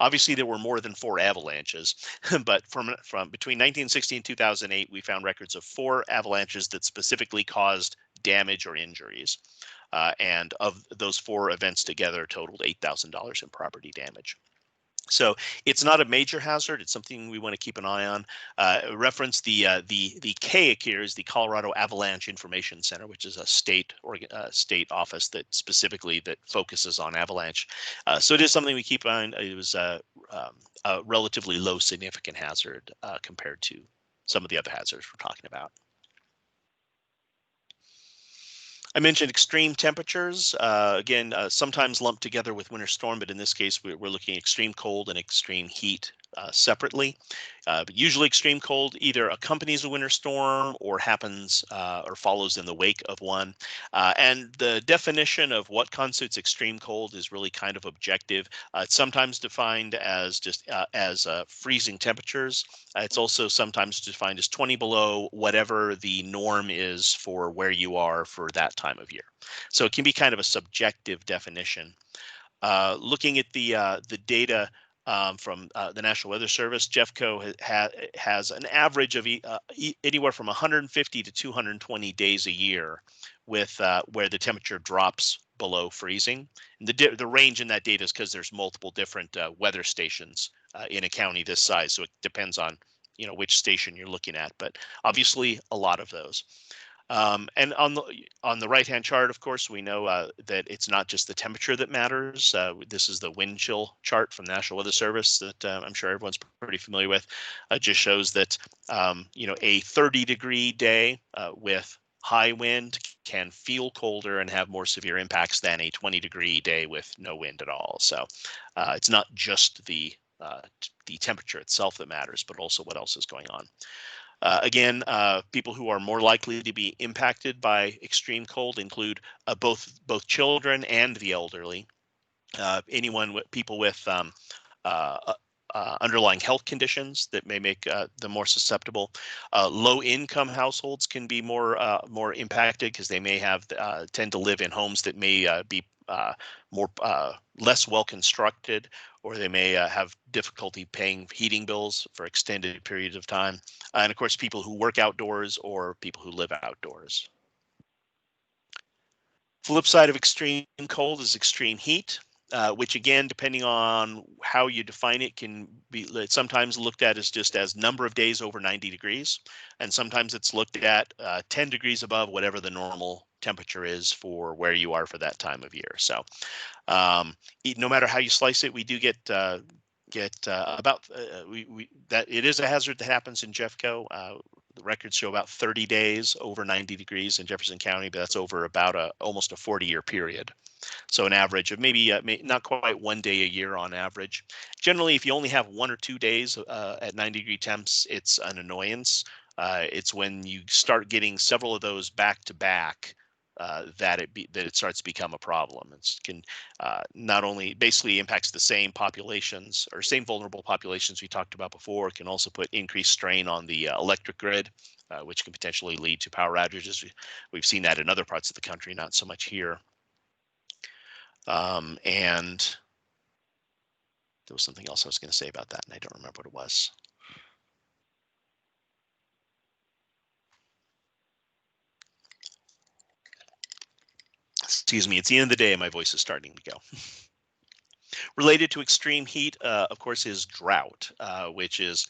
obviously there were more than 4 avalanches, but from between 1960 and 2008, we found records of 4 avalanches that specifically caused damage or injuries. And of those 4 events together totaled $8,000 in property damage. So it's not a major hazard. It's something we want to keep an eye on. Reference the CAIC here is the Colorado Avalanche Information Center, which is a state office that specifically that focuses on avalanche. So it is something we keep on. It was a relatively low significant hazard compared to some of the other hazards we're talking about. I mentioned extreme temperatures, again, sometimes lumped together with winter storm, but in this case, we're looking at extreme cold and extreme heat separately. But usually extreme cold either accompanies a winter storm or happens or follows in the wake of one. And the definition of what constitutes extreme cold is really kind of objective. It's sometimes defined as just as freezing temperatures. It's also sometimes defined as 20 below whatever the norm is for where you are for that time of year. So it can be kind of a subjective definition. Looking at the data from the National Weather Service, Jeffco has an average of anywhere from 150 to 220 days a year with where the temperature drops below freezing. And the range in that data is because there's multiple different weather stations in a county this size, so it depends on which station you're looking at, but obviously a lot of those. And on the right-hand chart, of course, we know that it's not just the temperature that matters. This is the wind chill chart from the National Weather Service that I'm sure everyone's pretty familiar with. Just shows that a 30-degree day with high wind can feel colder and have more severe impacts than a 20-degree day with no wind at all. So it's not just the temperature itself that matters, but also what else is going on. Again, people who are more likely to be impacted by extreme cold include both children and the elderly. People with underlying health conditions that may make them more susceptible. Low-income households can be more impacted because they may tend to live in homes that may be less well constructed, or they may have difficulty paying heating bills for extended periods of time. And of course, people who work outdoors or people who live outdoors. Flip side of extreme cold is extreme heat, which again, depending on how you define it, can be sometimes looked at as just as number of days over 90 degrees. And sometimes it's looked at 10 degrees above whatever the normal temperature is for where you are for that time of year. So no matter how you slice it, we do get that it is a hazard that happens in Jeffco. The records show about 30 days over 90 degrees in Jefferson County, but that's over about almost a 40-year period. So an average of maybe not quite 1 day a year on average. Generally, if you only have 1 or 2 days at 90-degree temps, it's an annoyance. It's when you start getting several of those back to back that it starts to become a problem. It can not only basically impacts the same populations or same vulnerable populations we talked about before, it can also put increased strain on the electric grid, which can potentially lead to power outages. We've seen that in other parts of the country, not so much here. And there was something else I was going to say about that, and I don't remember what it was. Excuse me, it's the end of the day and my voice is starting to go. Related to extreme heat, of course, is drought, which is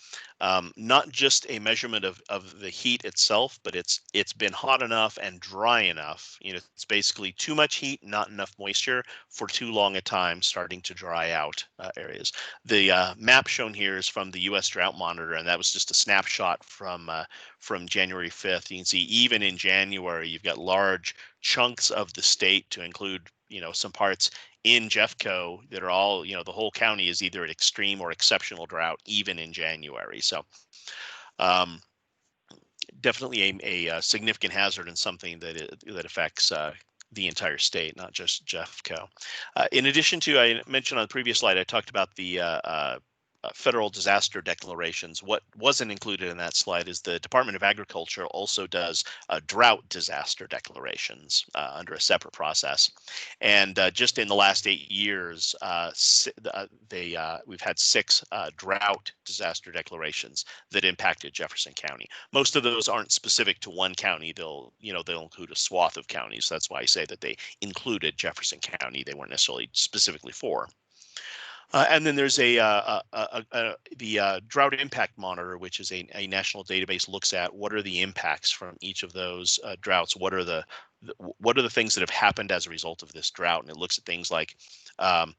not just a measurement of the heat itself, but it's been hot enough and dry enough. It's basically too much heat, not enough moisture for too long a time, starting to dry out areas. The map shown here is from the U.S. Drought Monitor, and that was just a snapshot from January 5th. You can see even in January, you've got large chunks of the state, to include some parts in Jeffco that are all, the whole county is either at extreme or exceptional drought, even in January. So definitely a significant hazard and something that affects the entire state, not just Jeffco. In addition to, I mentioned on the previous slide, I talked about the federal disaster declarations. What wasn't included in that slide is the Department of Agriculture also does drought disaster declarations under a separate process. And just in the last 8 years, we've had 6 drought disaster declarations that impacted Jefferson County. Most of those aren't specific to one county. They'll include a swath of counties. That's why I say that they included Jefferson County. They weren't necessarily specifically for. And then there's the drought impact monitor, which is a national database, looks at what are the impacts from each of those droughts. What are the things that have happened as a result of this drought? And it looks at things like um,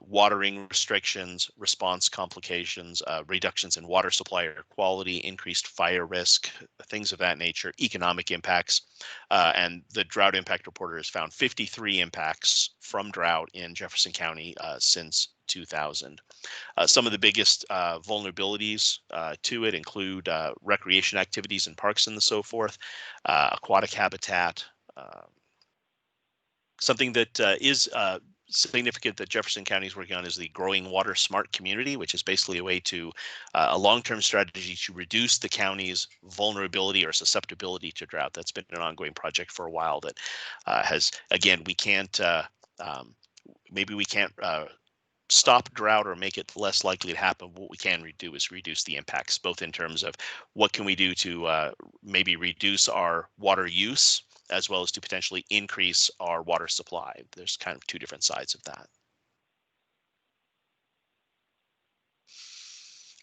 watering restrictions, response complications, reductions in water supply or quality, increased fire risk, things of that nature, economic impacts. And the drought impact reporter has found 53 impacts from drought in Jefferson County since 2000. Some of the biggest vulnerabilities to it include recreation activities in parks and so forth, aquatic habitat. Something that is significant that Jefferson County is working on is the Growing Water Smart Community, which is basically a way to a long-term strategy to reduce the county's vulnerability or susceptibility to drought. That's been an ongoing project for a while that has, again, we can't, maybe we can't stop drought or make it less likely to happen. What we can do is reduce the impacts, both in terms of what can we do to maybe reduce our water use, as well as to potentially increase our water supply. There's kind of two different sides of that.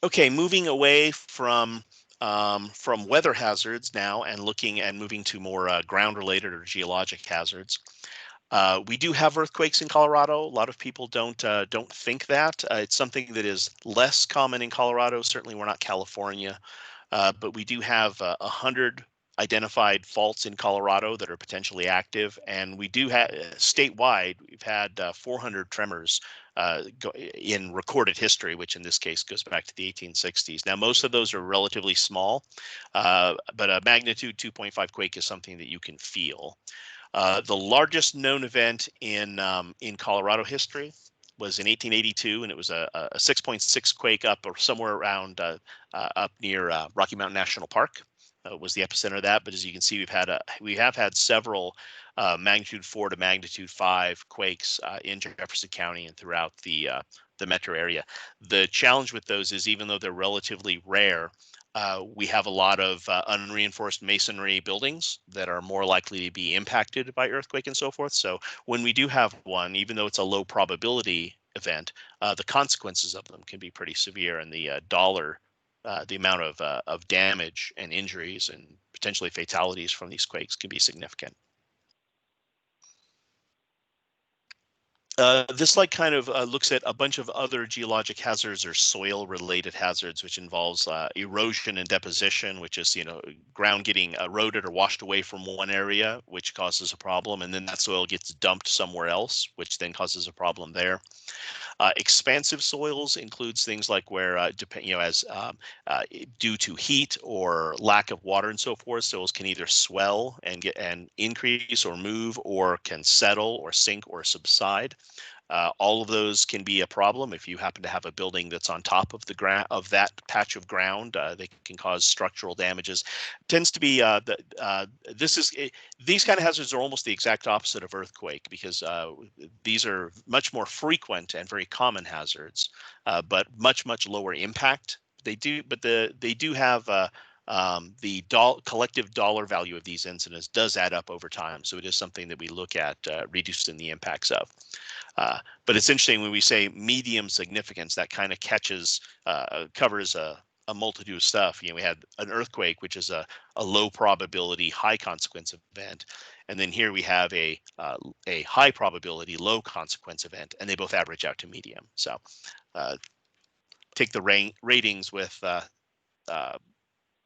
Okay, moving away from weather hazards now and looking and moving to more ground-related or geologic hazards. We do have earthquakes in Colorado. A lot of people don't think that. It's something that is less common in Colorado. Certainly, we're not California, but we do have 100 identified faults in Colorado that are potentially active, and we do have statewide. We've had 400 tremors in recorded history, which in this case goes back to the 1860s. Now, most of those are relatively small, but a magnitude 2.5 quake is something that you can feel. The largest known event in Colorado history was in 1882, and it was a 6.6 quake up or somewhere around up near Rocky Mountain National Park. Was the epicenter of that. But as you can see, we have had several magnitude 4 to magnitude 5 quakes in Jefferson County and throughout the metro area. The challenge with those is, even though they're relatively rare, we have a lot of unreinforced masonry buildings that are more likely to be impacted by earthquake and so forth. So when we do have one, even though it's a low probability event, the consequences of them can be pretty severe, and the amount of damage and injuries and potentially fatalities from these quakes can be significant. This slide kind of looks at a bunch of other geologic hazards or soil-related hazards, which involves erosion and deposition, which is, ground getting eroded or washed away from one area, which causes a problem, and then that soil gets dumped somewhere else, which then causes a problem there. Expansive soils includes things like where, due to heat or lack of water and so forth, soils can either swell and increase or move, or can settle or sink or subside. All of those can be a problem if you happen to have a building that's on top of the ground of that patch of ground. They can cause structural damages. Tends to be these kind of hazards are almost the exact opposite of earthquake, because these are much more frequent and very common hazards, but much lower impact. They do have the collective dollar value of these incidents does add up over time. So it is something that we look at reducing the impacts of. But it's interesting when we say medium significance, that kind of covers a multitude of stuff. We had an earthquake, which is a low probability, high consequence event. And then here we have a high probability, low consequence event, and they both average out to medium. So take the ratings with,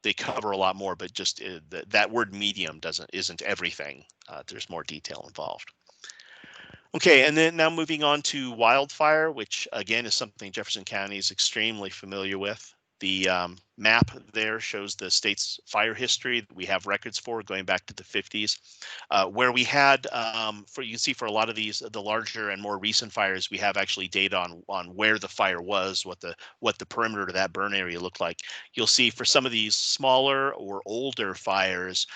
they cover a lot more, but just that word medium isn't everything. There's more detail involved. Okay, and then now moving on to wildfire, which again is something Jefferson County is extremely familiar with. The map there shows the state's fire history that we have records for going back to the 50s, where we had, you can see for a lot of these, the larger and more recent fires, we have actually data on where the fire was, what the perimeter to that burn area looked like. You'll see for some of these smaller or older fires,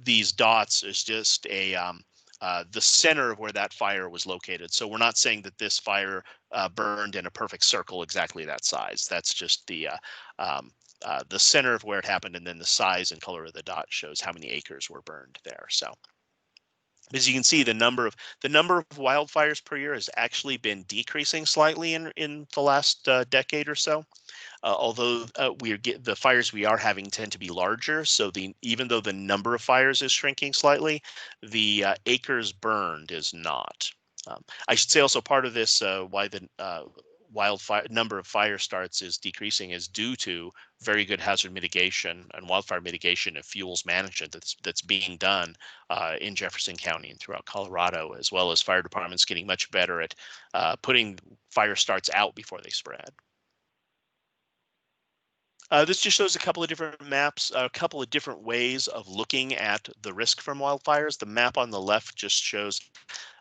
these dots is just the center of where that fire was located. So we're not saying that this fire burned in a perfect circle exactly that size. That's just the center of where it happened, and then the size and color of the dot shows how many acres were burned there. So As you can see, the number of wildfires per year has actually been decreasing slightly in the last decade or so. Although the fires we are having tend to be larger, so even though the number of fires is shrinking slightly, the acres burned is not. I should say also part of this why the wildfire number of fire starts is decreasing is due to very good hazard mitigation and wildfire mitigation and fuels management that's being done in Jefferson County and throughout Colorado, as well as fire departments getting much better at putting fire starts out before they spread. This just shows a couple of different maps, a couple of different ways of looking at the risk from wildfires. The map on the left just shows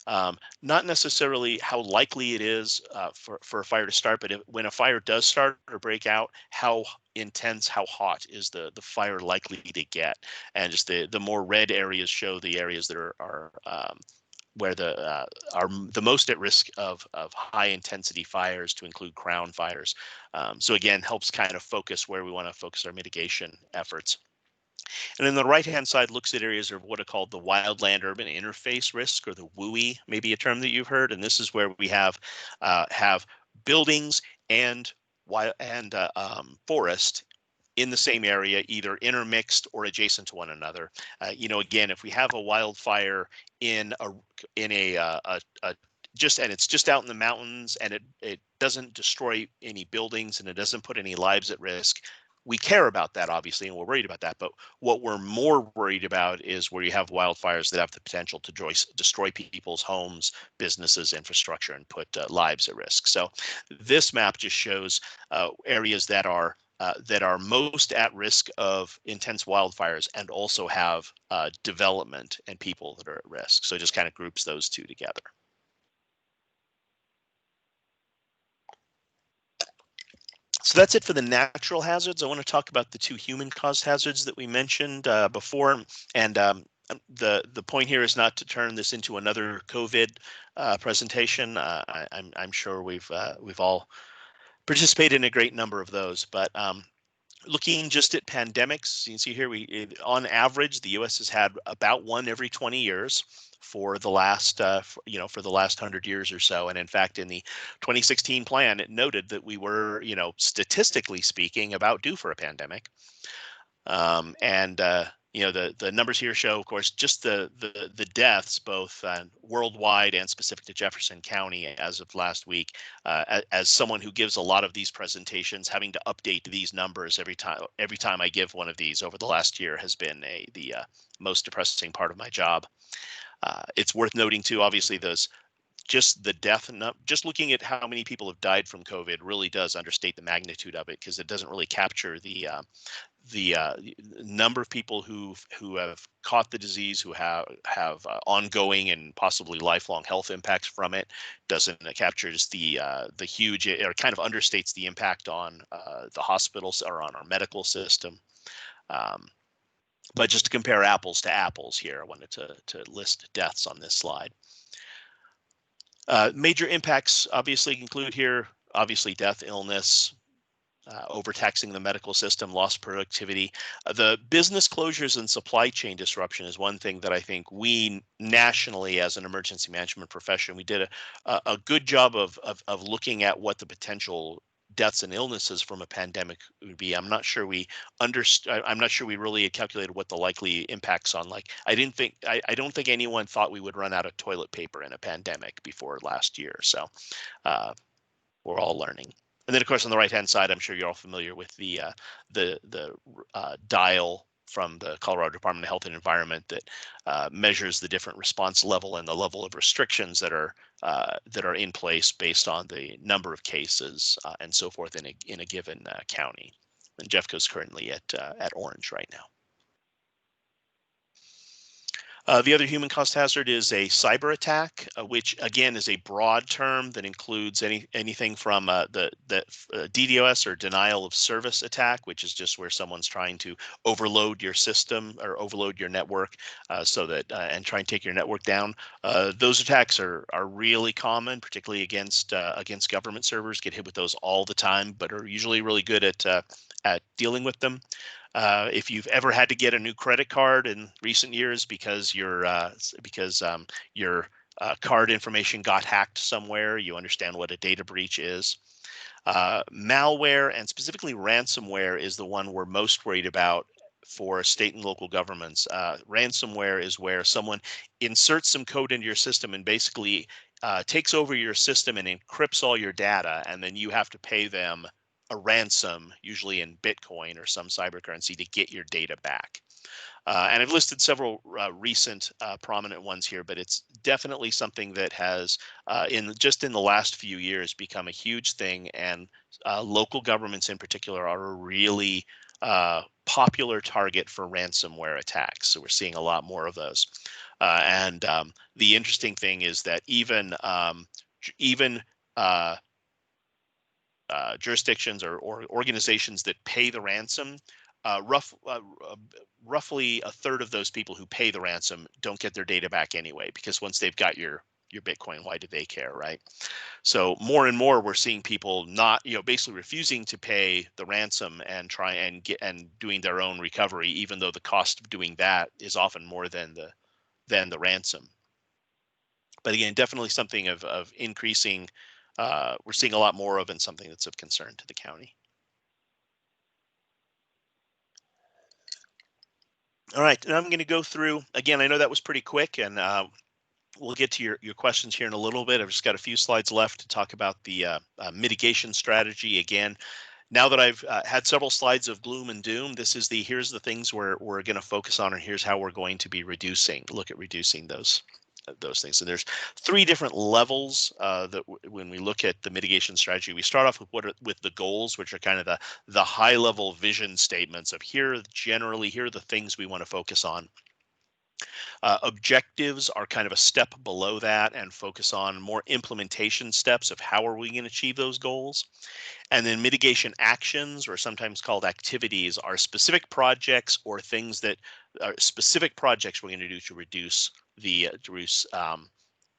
not necessarily how likely it is for a fire to start, but when a fire does start or break out, how intense, how hot is the fire likely to get? And just the more red areas show the areas that are where are the most at risk of high intensity fires, to include crown fires. So again, helps kind of focus where we want to focus our mitigation efforts. And then the right-hand side looks at areas of what are called the wildland urban interface risk, or the WUI, maybe a term that you've heard. And this is where we have buildings and forest in the same area, either intermixed or adjacent to one another. Again, if we have a wildfire in it's just out in the mountains, and it doesn't destroy any buildings and it doesn't put any lives at risk, we care about that, obviously, and we're worried about that. But what we're more worried about is where you have wildfires that have the potential to destroy people's homes, businesses, infrastructure, and put lives at risk. So this map just shows areas that are most at risk of intense wildfires and also have development and people that are at risk. So it just kind of groups those two together. So that's it for the natural hazards. I want to talk about the two human-caused hazards that we mentioned before. And the point here is not to turn this into another COVID presentation. I'm sure we've all participated in a great number of those, but looking just at pandemics, you can see here on average, the U.S. has had about one every 20 years for the last 100 years or so. And in fact, in the 2016 plan, it noted that we were, statistically speaking, about due for a pandemic. The numbers here show, of course, just the deaths, both worldwide and specific to Jefferson County as of last week. As someone who gives a lot of these presentations, having to update these numbers every time I give one of these over the last year has been the most depressing part of my job. It's worth noting too, obviously, just looking at how many people have died from COVID really does understate the magnitude of it, because it doesn't really capture the number of people who have caught the disease, who have ongoing and possibly lifelong health impacts from it. Doesn't capture just the huge, or kind of understates the impact on the hospitals or on our medical system. But just to compare apples to apples here, I wanted to list deaths on this slide. Major impacts obviously include here, death, illness, overtaxing the medical system, lost productivity. The business closures and supply chain disruption is one thing that I think we nationally, as an emergency management profession, we did a good job of looking at what the potential deaths and illnesses from a pandemic would be. I'm not sure we really had calculated what the likely impacts on, like, I don't think anyone thought we would run out of toilet paper in a pandemic before last year. So we're all learning. And then, of course, on the right-hand side, I'm sure you're all familiar with the dial from the Colorado Department of Health and Environment that measures the different response level and the level of restrictions that are in place based on the number of cases and so forth in a given county. And Jeffco is currently at orange right now. The other human cost hazard is a cyber attack, which again is a broad term that includes anything from the DDoS, or denial of service attack, which is just where someone's trying to overload your system or overload your network and try and take your network down. Those attacks are really common, particularly against government servers. Get hit with those all the time, but are usually really good at dealing with them. If you've ever had to get a new credit card in recent years because your card information got hacked somewhere, you understand what a data breach is. Malware, and specifically ransomware, is the one we're most worried about for state and local governments. Ransomware is where someone inserts some code into your system and basically takes over your system and encrypts all your data, and then you have to pay them a ransom, usually in Bitcoin or some cybercurrency, to get your data back. And I've listed several recent prominent ones here, but it's definitely something that has, in the last few years, become a huge thing, and local governments in particular are a really popular target for ransomware attacks. So we're seeing a lot more of those. And the interesting thing is that even jurisdictions or organizations that pay the ransom, roughly a third of those people who pay the ransom don't get their data back anyway, because once they've got your Bitcoin, why do they care, right? So more and more we're seeing people not, basically refusing to pay the ransom and try and doing their own recovery, even though the cost of doing that is often more than the ransom. But again, definitely something of increasing, we're seeing a lot more of, and something that's of concern to the county. All right, and I'm going to go through, again, I know that was pretty quick, and we'll get to your questions here in a little bit. I've just got a few slides left to talk about the mitigation strategy. Again, now that I've had several slides of gloom and doom, here's the things we're going to focus on, and here's how we're going to be reducing those things. So there's three different levels that when we look at the mitigation strategy, we start off with the goals, which are kind of the high level vision statements of here are the things we want to focus on. Objectives are kind of a step below that and focus on more implementation steps of how are we going to achieve those goals. And then mitigation actions, or sometimes called activities, are specific projects or things that are specific projects we're going to do to reduce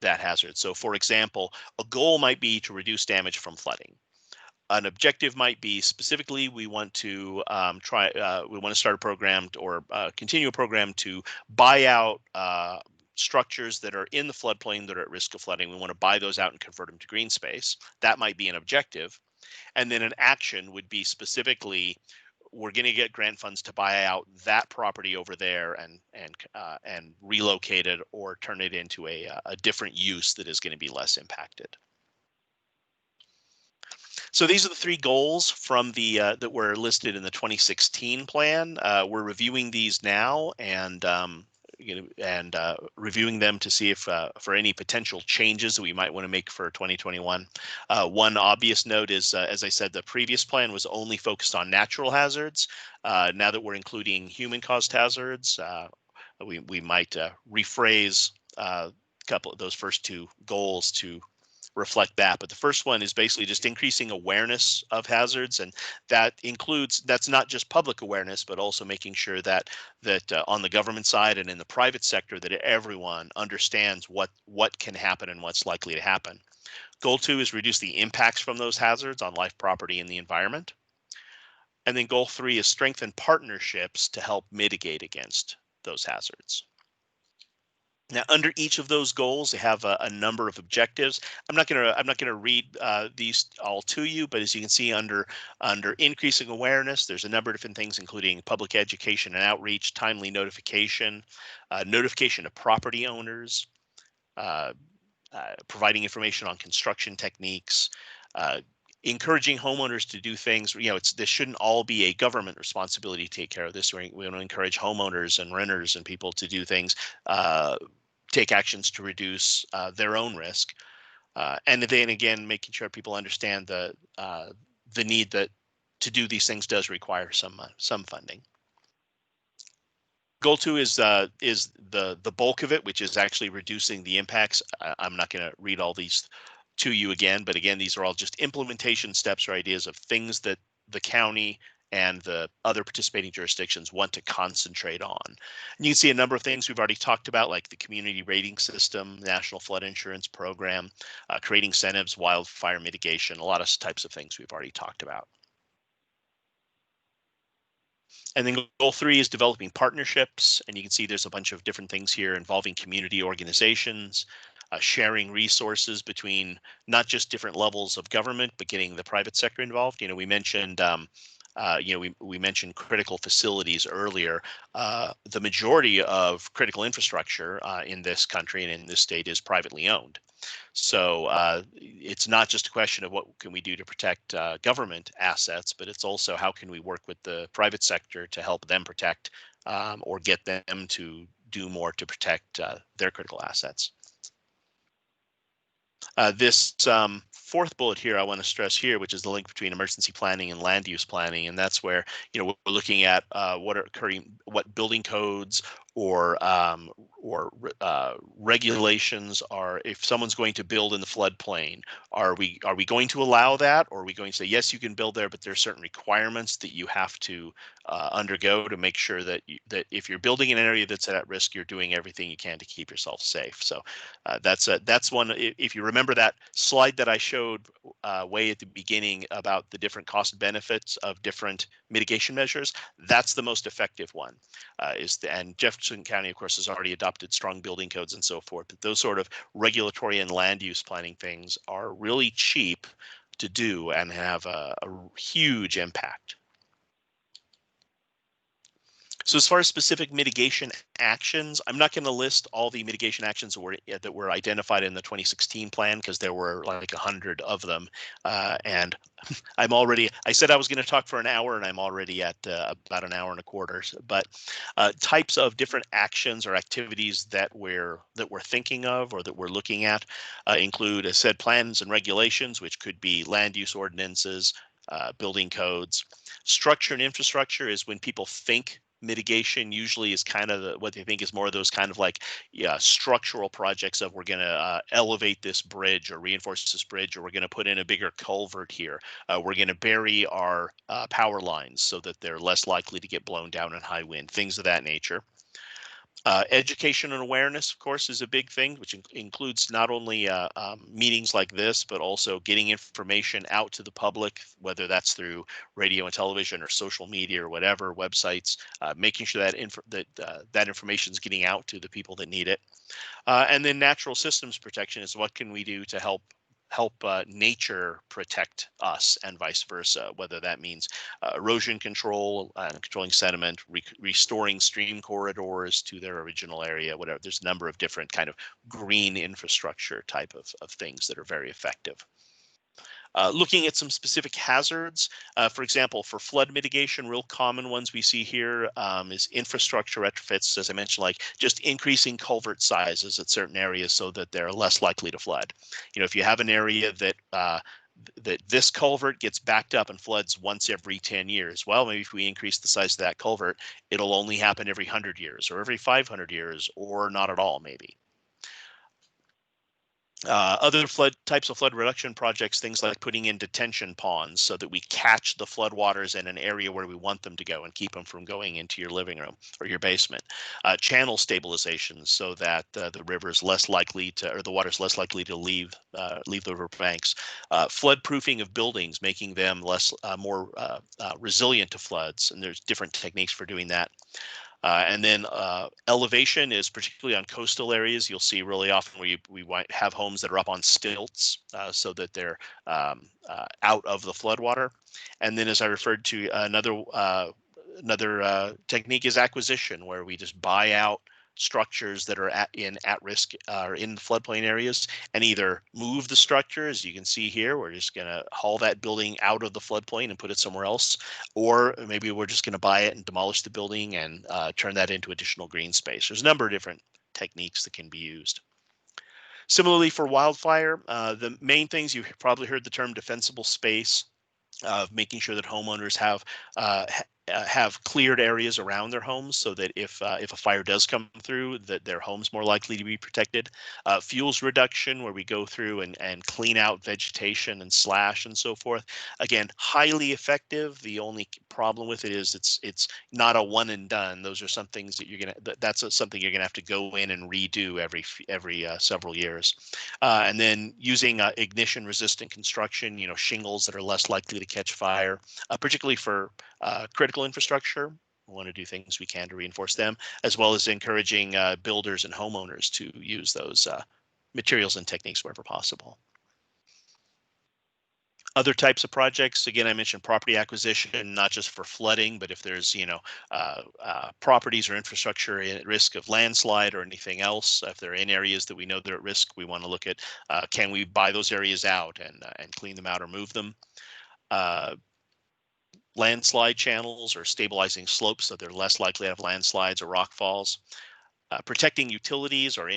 that hazard. So for example, a goal might be to reduce damage from flooding. An objective might be specifically we want to start a program or continue a program to buy out structures that are in the floodplain that are at risk of flooding. We want to buy those out and convert them to green space. That might be an objective. And then an action would be specifically, we're going to get grant funds to buy out that property over there and relocate it or turn it into a different use that is going to be less impacted. So these are the three goals from the that were listed in the 2016 plan. We're reviewing these now and reviewing them to see if for any potential changes that we might want to make for 2021. One obvious note is, as I said, the previous plan was only focused on natural hazards. Now that we're including human-caused hazards, we might rephrase a couple of those first two goals to reflect that. But the first one is basically just increasing awareness of hazards, and that's not just public awareness, but also making sure that on the government side and in the private sector, that everyone understands what can happen and what's likely to happen. Goal 2 is reduce the impacts from those hazards on life, property, and the environment. And then goal 3 is strengthen partnerships to help mitigate against those hazards. Now, under each of those goals, they have a number of objectives. I'm not going to read these all to you, but as you can see, under increasing awareness, there's a number of different things, including public education and outreach, timely notification, notification of property owners, providing information on construction techniques, encouraging homeowners to do things. This shouldn't all be a government responsibility to take care of this. We want to encourage homeowners and renters and people to do things, take actions to reduce their own risk, and then again, making sure people understand the need that to do these things does require some funding. Goal 2 is the bulk of it, which is actually reducing the impacts. I'm not going to read all these to you again, but again, these are all just implementation steps or ideas of things that the county and the other participating jurisdictions want to concentrate on. And you can see a number of things we've already talked about, like the community rating system, National Flood Insurance Program, creating incentives, wildfire mitigation, a lot of types of things we've already talked about. And then goal 3 is developing partnerships. And you can see there's a bunch of different things here involving community organizations, sharing resources between not just different levels of government, but getting the private sector involved. We mentioned we mentioned critical facilities earlier. The majority of critical infrastructure in this country and in this state is privately owned. So it's not just a question of what can we do to protect government assets, but it's also how can we work with the private sector to help them protect or get them to do more to protect their critical assets. This fourth bullet here, I want to stress here, which is the link between emergency planning and land use planning, and that's where we're looking at what building codes or regulations are. If someone's going to build in the floodplain, are we going to allow that, or are we going to say yes, you can build there, but there are certain requirements that you have to undergo to make sure that if you're building in an area that's at risk, you're doing everything you can to keep yourself safe. So that's one. If you remember that slide that I showed way at the beginning about the different cost benefits of different mitigation measures, that's the most effective one. And Jefferson County, of course, has already adopted strong building codes and so forth. But those sort of regulatory and land use planning things are really cheap to do and have a huge impact. So as far as specific mitigation actions, I'm not going to list all the mitigation actions that were identified in the 2016 plan, because there were like 100 of them. And I said I was going to talk for an hour, and I'm already at about an hour and a quarter. But types of different actions or activities that we're thinking of or that we're looking at include, as said, plans and regulations, which could be land use ordinances, building codes. Structure and infrastructure is when people think mitigation usually is kind of what they think is more of those kind of like structural projects of we're going to elevate this bridge or reinforce this bridge, or we're going to put in a bigger culvert here. We're going to bury our power lines so that they're less likely to get blown down in high wind, things of that nature. Education and awareness, of course, is a big thing, which includes not only meetings like this, but also getting information out to the public, whether that's through radio and television or social media or whatever, websites, making sure that that information is getting out to the people that need it. And then natural systems protection is what can we do to help nature protect us and vice versa, whether that means erosion control and controlling sediment, restoring stream corridors to their original area, whatever. There's a number of different kind of green infrastructure type of things that are very effective. Looking at some specific hazards, for example, for flood mitigation, real common ones we see here is infrastructure retrofits, as I mentioned, like just increasing culvert sizes at certain areas so that they're less likely to flood. If you have an area that this culvert gets backed up and floods once every 10 years, well, maybe if we increase the size of that culvert, it'll only happen every 100 years or every 500 years or not at all, maybe. Other types of flood reduction projects, things like putting in detention ponds so that we catch the floodwaters in an area where we want them to go and keep them from going into your living room or your basement. Channel stabilization so that the river is less likely to, or the water is less likely to leave the river banks. Flood proofing of buildings, making them more resilient to floods, and there's different techniques for doing that. And then elevation is particularly on coastal areas. You'll see really often we might have homes that are up on stilts so that they're out of the floodwater. And then, as I referred to, another technique is acquisition, where we just buy out structures that are at risk or in floodplain areas and either move the structure, as you can see here, we're just going to haul that building out of the floodplain and put it somewhere else, or maybe we're just going to buy it and demolish the building and turn that into additional green space. There's a number of different techniques that can be used. Similarly for wildfire, the main things, you've probably heard the term defensible space, making sure that homeowners have cleared areas around their homes so that if a fire does come through, that their home's more likely to be protected. Fuels reduction, where we go through and clean out vegetation and slash and so forth. Again, highly effective. The only problem with it is it's not a one and done. Those are some things that that's something you're gonna have to go in and redo every several years. And then using ignition resistant construction, shingles that are less likely to catch fire, particularly for critical infrastructure. We want to do things we can to reinforce them, as well as encouraging builders and homeowners to use those materials and techniques wherever possible. Other types of projects, again, I mentioned property acquisition, not just for flooding, but if there's, properties or infrastructure at risk of landslide or anything else, if they're in areas that we know they're at risk, we want to look at, can we buy those areas out and clean them out or move them? Landslide channels or stabilizing slopes so they're less likely to have landslides or rock falls. Protecting utilities or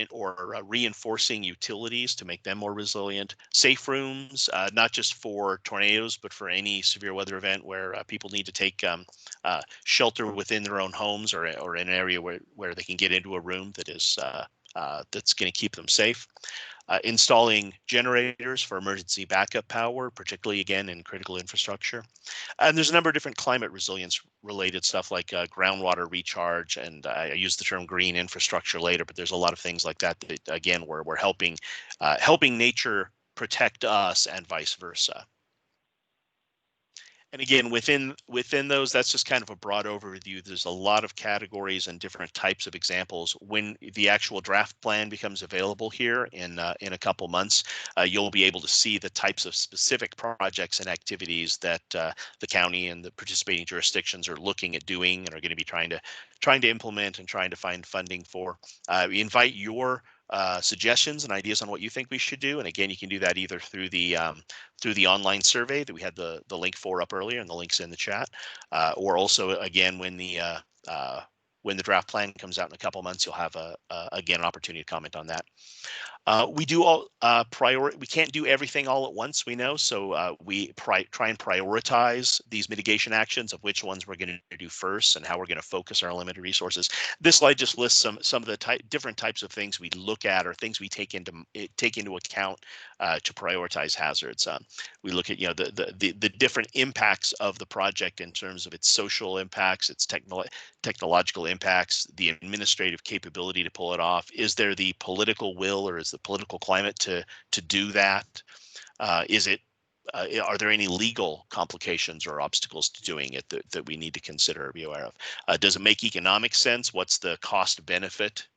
reinforcing utilities to make them more resilient. Safe rooms, not just for tornadoes, but for any severe weather event where people need to take shelter within their own homes or in an area where they can get into a room that is that's going to keep them safe. Installing generators for emergency backup power, particularly again in critical infrastructure. And there's a number of different climate resilience related stuff like groundwater recharge, and I use the term green infrastructure later, but there's a lot of things like that that again we're helping nature protect us and vice versa. And again, within those, that's just kind of a broad overview. There's a lot of categories and different types of examples. When the actual draft plan becomes available here in a couple months, you'll be able to see the types of specific projects and activities that the county and the participating jurisdictions are looking at doing and are going to be trying to implement and trying to find funding for. We invite your suggestions and ideas on what you think we should do. And again, you can do that either through the online survey that we had the link for up earlier, and the link's in the chat, or also again when the draft plan comes out in a couple months, you'll have again an opportunity to comment on that. We do all we can't do everything all at once, we know, so we try and prioritize these mitigation actions of which ones we're going to do first and how we're going to focus our limited resources. This slide just lists some of the different types of things we look at or things we take into account to prioritize hazards. We look at the different impacts of the project in terms of its social impacts, its technological impacts, the administrative capability to pull it off. Is there the political will or is the political climate to do that? Are there any legal complications or obstacles to doing it that we need to consider or be aware of? Does it make economic sense? What's the cost benefit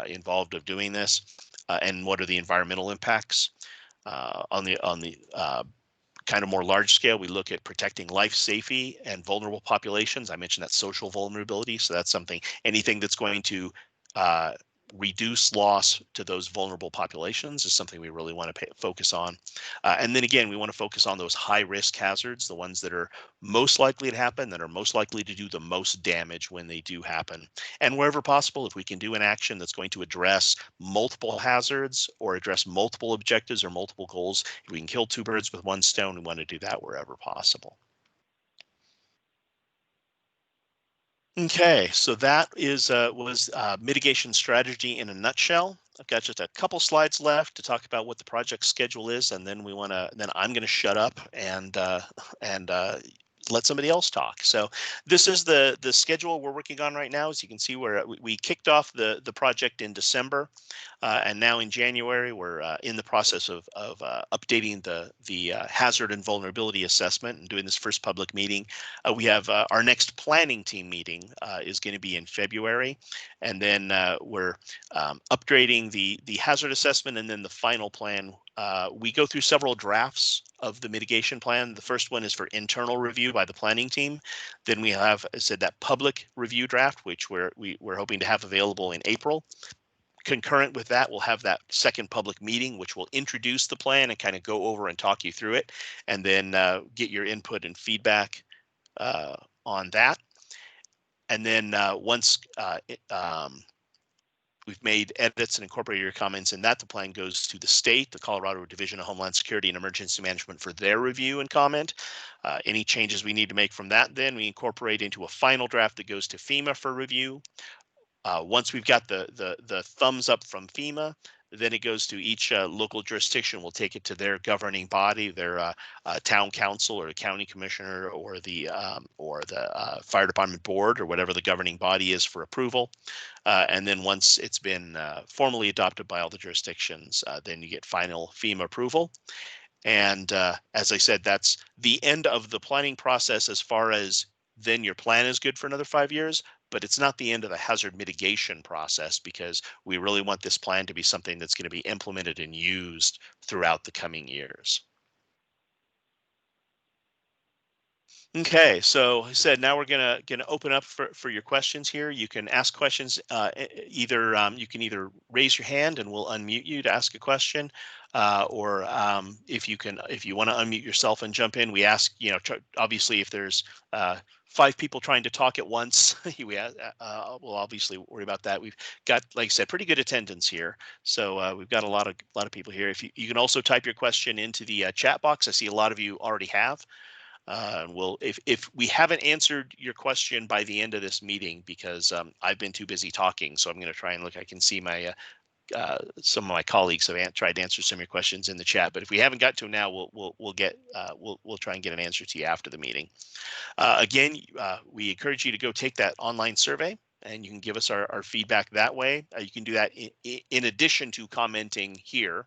involved of doing this? And what are the environmental impacts? On the kind of more large scale, we look at protecting life, safety, and vulnerable populations. I mentioned that social vulnerability. So that's anything that's going to reduce loss to those vulnerable populations is something we really want to focus on. And then again, we want to focus on those high risk hazards, the ones that are most likely to happen, that are most likely to do the most damage when they do happen. And wherever possible, if we can do an action that's going to address multiple hazards or address multiple objectives or multiple goals, if we can kill two birds with one stone, we want to do that wherever possible. Okay, so that was mitigation strategy in a nutshell. I've got just a couple slides left to talk about what the project schedule is, and then I'm going to shut up and let somebody else talk. So this is the schedule we're working on right now. As you can see, we kicked off the project in December, and now in January we're in the process of updating the hazard and vulnerability assessment and doing this first public meeting. We have our next planning team meeting is going to be in February, and then we're upgrading the hazard assessment, and then the final plan. We go through several drafts of the mitigation plan. The first one is for internal review by the planning team. Then we have, as I said, that public review draft, which we're hoping to have available in April. Concurrent with that, we'll have that second public meeting, which will introduce the plan and kind of go over and talk you through it, and then get your input and feedback on that. And then once we've made edits and incorporated your comments in that, the plan goes to the state, the Colorado Division of Homeland Security and Emergency Management, for their review and comment. Any changes we need to make from that, then we incorporate into a final draft that goes to FEMA for review. Once we've got the thumbs up from FEMA, then it goes to each local jurisdiction. We'll take it to their governing body, their town council or the county commissioner or the fire department board or whatever the governing body is for approval. And then once it's been formally adopted by all the jurisdictions, then you get final FEMA approval. And as I said, that's the end of the planning process as far as then your plan is good for another 5 years. But it's not the end of the hazard mitigation process, because we really want this plan to be something that's going to be implemented and used throughout the coming years. Okay, so I said now we're gonna open up for your questions here. You can ask questions either you can either raise your hand and we'll unmute you to ask a question, or if you want to unmute yourself and jump in, we ask, obviously if there's 5 people trying to talk at once, we'll obviously worry about that. We've got, like I said, pretty good attendance here, so we've got a lot of people here. If you can also type your question into the chat box. I see a lot of you already have. If we haven't answered your question by the end of this meeting, because I've been too busy talking, so I'm going to try and look. I can see my some of my colleagues have tried to answer some of your questions in the chat, but if we haven't got to them now, we'll try and get an answer to you after the meeting. Again, we encourage you to go take that online survey, and you can give us our feedback that way. You can do that in addition to commenting here.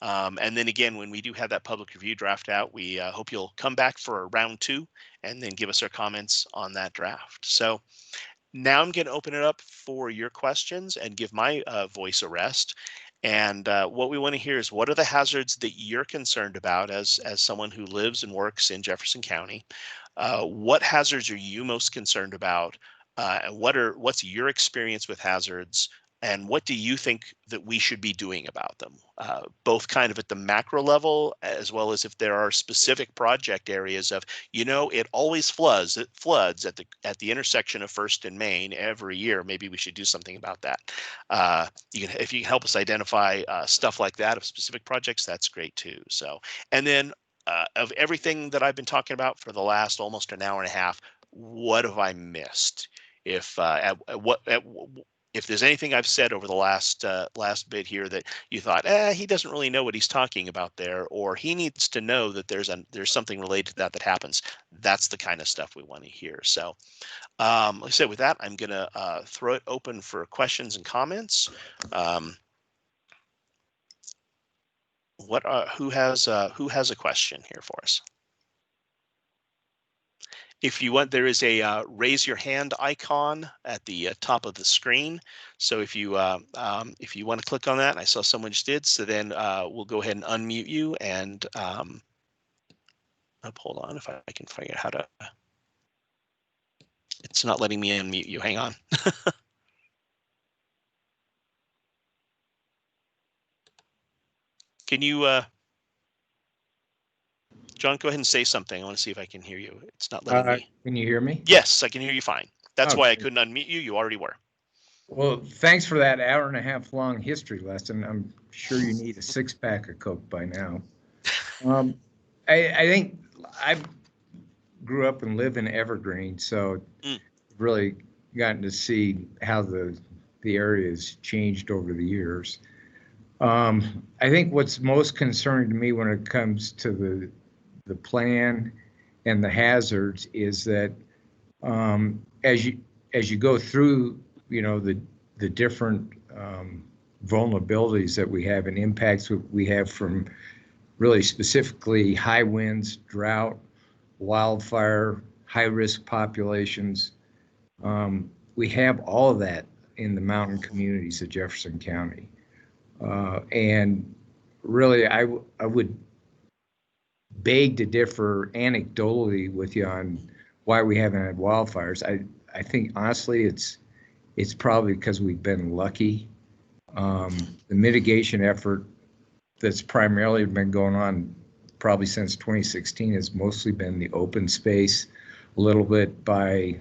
And then again, when we do have that public review draft out, we hope you'll come back for a round 2 and then give us our comments on that draft. So now I'm going to open it up for your questions and give my voice a rest. And what we want to hear is, what are the hazards that you're concerned about as someone who lives and works in Jefferson County? What hazards are you most concerned about? And what's your experience with hazards? And what do you think that we should be doing about them? Both kind of at the macro level, as well as if there are specific project areas of, it always floods. It floods at the intersection of First and Main every year. Maybe we should do something about that. If you can help us identify stuff like that of specific projects, that's great too. So, and then of everything that I've been talking about for the last almost an hour and a half, what have I missed? If there's anything I've said over the last bit here that you thought, he doesn't really know what he's talking about there, or he needs to know that there's something related to that happens, that's the kind of stuff we want to hear. So, like I said, with that, I'm going to throw it open for questions and comments. Who has a question here for us? If you want, there is a raise your hand icon at the top of the screen. So if you want to click on that, I saw someone just did. So then we'll go ahead and unmute you. And hold on, if I can figure out how to. It's not letting me unmute you. Hang on. Can you? John, go ahead and say something. I want to see if I can hear you. It's not letting me. Can you hear me? Yes, I can hear you fine. That's why I couldn't unmute you. You already were. Well, thanks for that hour-and-a-half long history lesson. I'm sure you need a 6-pack of Coke by now. I think I grew up and live in Evergreen, so really gotten to see how the area has changed over the years. I think what's most concerning to me when it comes to the plan and the hazards is that as you go through, the different vulnerabilities that we have and impacts we have from really specifically high winds, drought, wildfire, high-risk populations. We have all of that in the mountain communities of Jefferson County. And really, I would beg to differ anecdotally with you on why we haven't had wildfires. I think honestly it's probably because we've been lucky. The mitigation effort that's primarily been going on probably since 2016 has mostly been the open space, a little bit by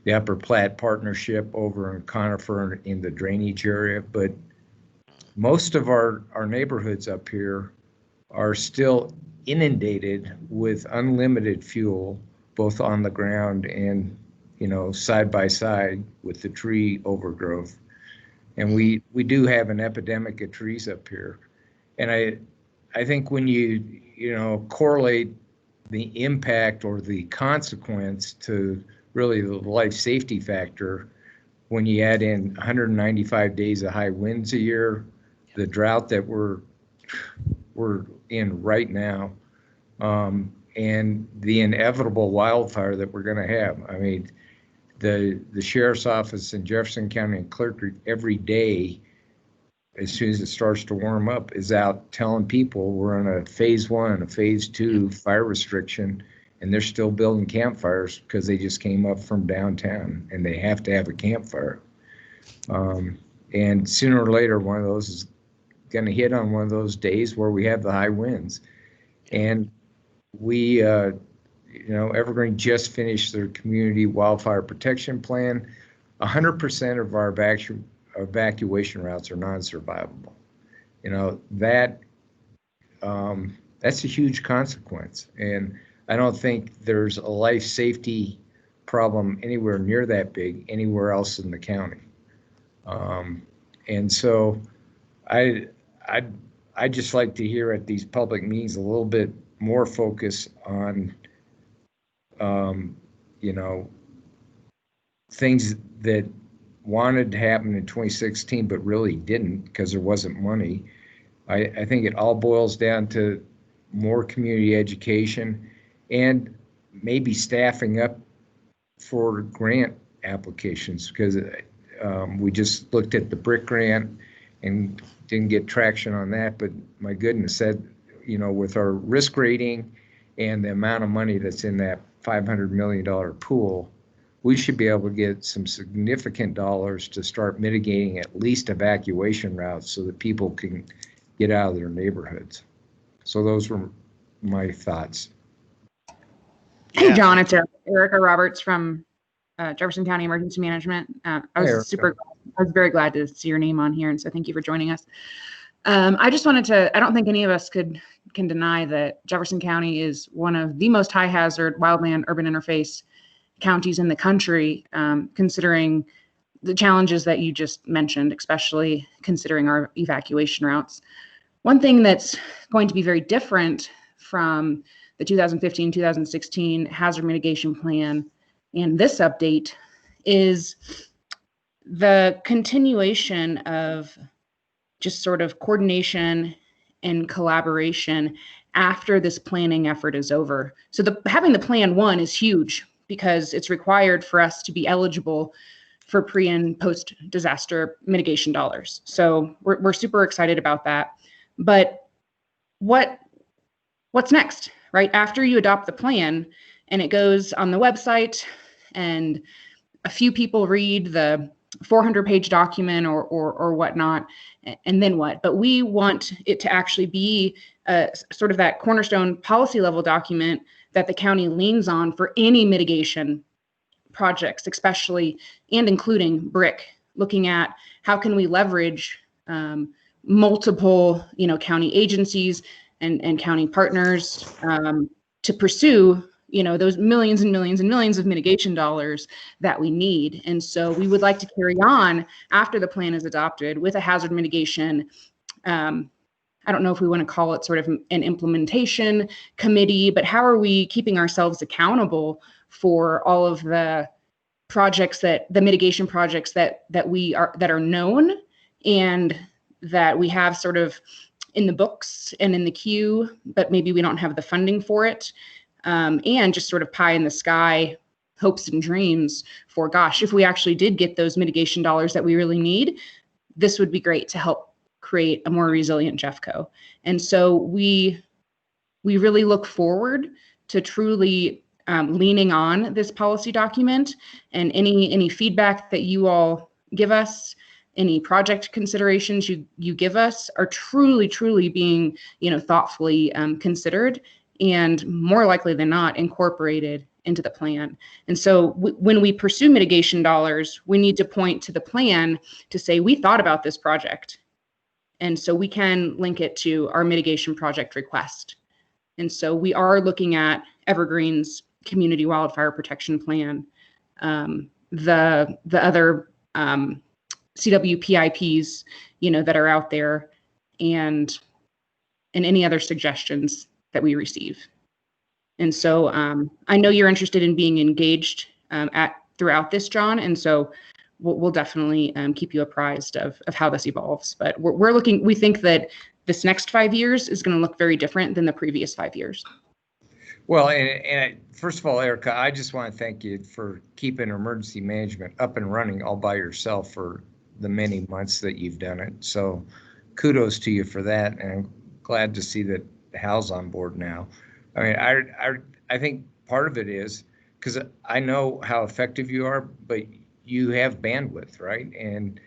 the Upper Platte Partnership over in Conifer in the drainage area, but most of our neighborhoods up here are still inundated with unlimited fuel, both on the ground and, side by side with the tree overgrowth. And we do have an epidemic of trees up here. And I think when you correlate the impact or the consequence to really the life safety factor, when you add in 195 days of high winds a year, the drought that we're in right now, and the inevitable wildfire that we're going to have. I mean, the sheriff's office in Jefferson County and Clear Creek every day, as soon as it starts to warm up, is out telling people we're on a phase 1, a phase 2 fire restriction, and they're still building campfires because they just came up from downtown and they have to have a campfire. And sooner or later, one of those is going to hit on one of those days where we have the high winds. And we, Evergreen just finished their community wildfire protection plan. 100% of our evacuation routes are non-survivable. That's a huge consequence. And I don't think there's a life safety problem anywhere near that big anywhere else in the county. And so I'd just like to hear at these public meetings a little bit more focus on, things that wanted to happen in 2016 but really didn't because there wasn't money. I think it all boils down to more community education and maybe staffing up for grant applications, because we just looked at the BRIC grant and didn't get traction on that. But my goodness, with our risk rating and the amount of money that's in that $500 million pool, we should be able to get some significant dollars to start mitigating at least evacuation routes so that people can get out of their neighborhoods. So those were my thoughts. Hey, John, it's Erica Roberts from Jefferson County Emergency Management. I was very glad to see your name on here, and so thank you for joining us. I just wanted to, I don't think any of us can deny that Jefferson County is one of the most high hazard wildland urban interface counties in the country, considering the challenges that you just mentioned, especially considering our evacuation routes. One thing that's going to be very different from the 2015-2016 hazard mitigation plan and this update is the continuation of just sort of coordination and collaboration after this planning effort is over. So having the plan 1 is huge because it's required for us to be eligible for pre and post disaster mitigation dollars. So we're super excited about that. But what's next, right? After you adopt the plan and it goes on the website and a few people read the 400-page document or whatnot, and then what? But we want it to actually be sort of that cornerstone policy level document that the county leans on for any mitigation projects, especially and including BRIC, looking at how can we leverage multiple, county agencies and county partners to pursue, those millions and millions and millions of mitigation dollars that we need. And so we would like to carry on after the plan is adopted with a hazard mitigation. I don't know if we want to call it sort of an implementation committee, but how are we keeping ourselves accountable for all of the projects the mitigation projects that are known and that we have sort of in the books and in the queue, but maybe we don't have the funding for it. And just sort of pie in the sky hopes and dreams for, gosh, if we actually did get those mitigation dollars that we really need, this would be great to help create a more resilient Jeffco. And so we really look forward to truly leaning on this policy document, and any feedback that you all give us, any project considerations you give us are truly being, thoughtfully considered and more likely than not incorporated into the plan. And so when we pursue mitigation dollars, we need to point to the plan to say, we thought about this project. And so we can link it to our mitigation project request. And so we are looking at Evergreen's community wildfire protection plan, the other CWPIPs, that are out there, and any other suggestions that we receive. And so I know you're interested in being engaged throughout this, John, and so we'll definitely keep you apprised of how this evolves. But we think that this next 5 years is going to look very different than the previous 5 years. Well, first of all, Erica, I just want to thank you for keeping emergency management up and running all by yourself for the many months that you've done it. So kudos to you for that. And I'm glad to see that Hal's on board now. I mean, I think part of it is because I know how effective you are, but you have bandwidth, right? And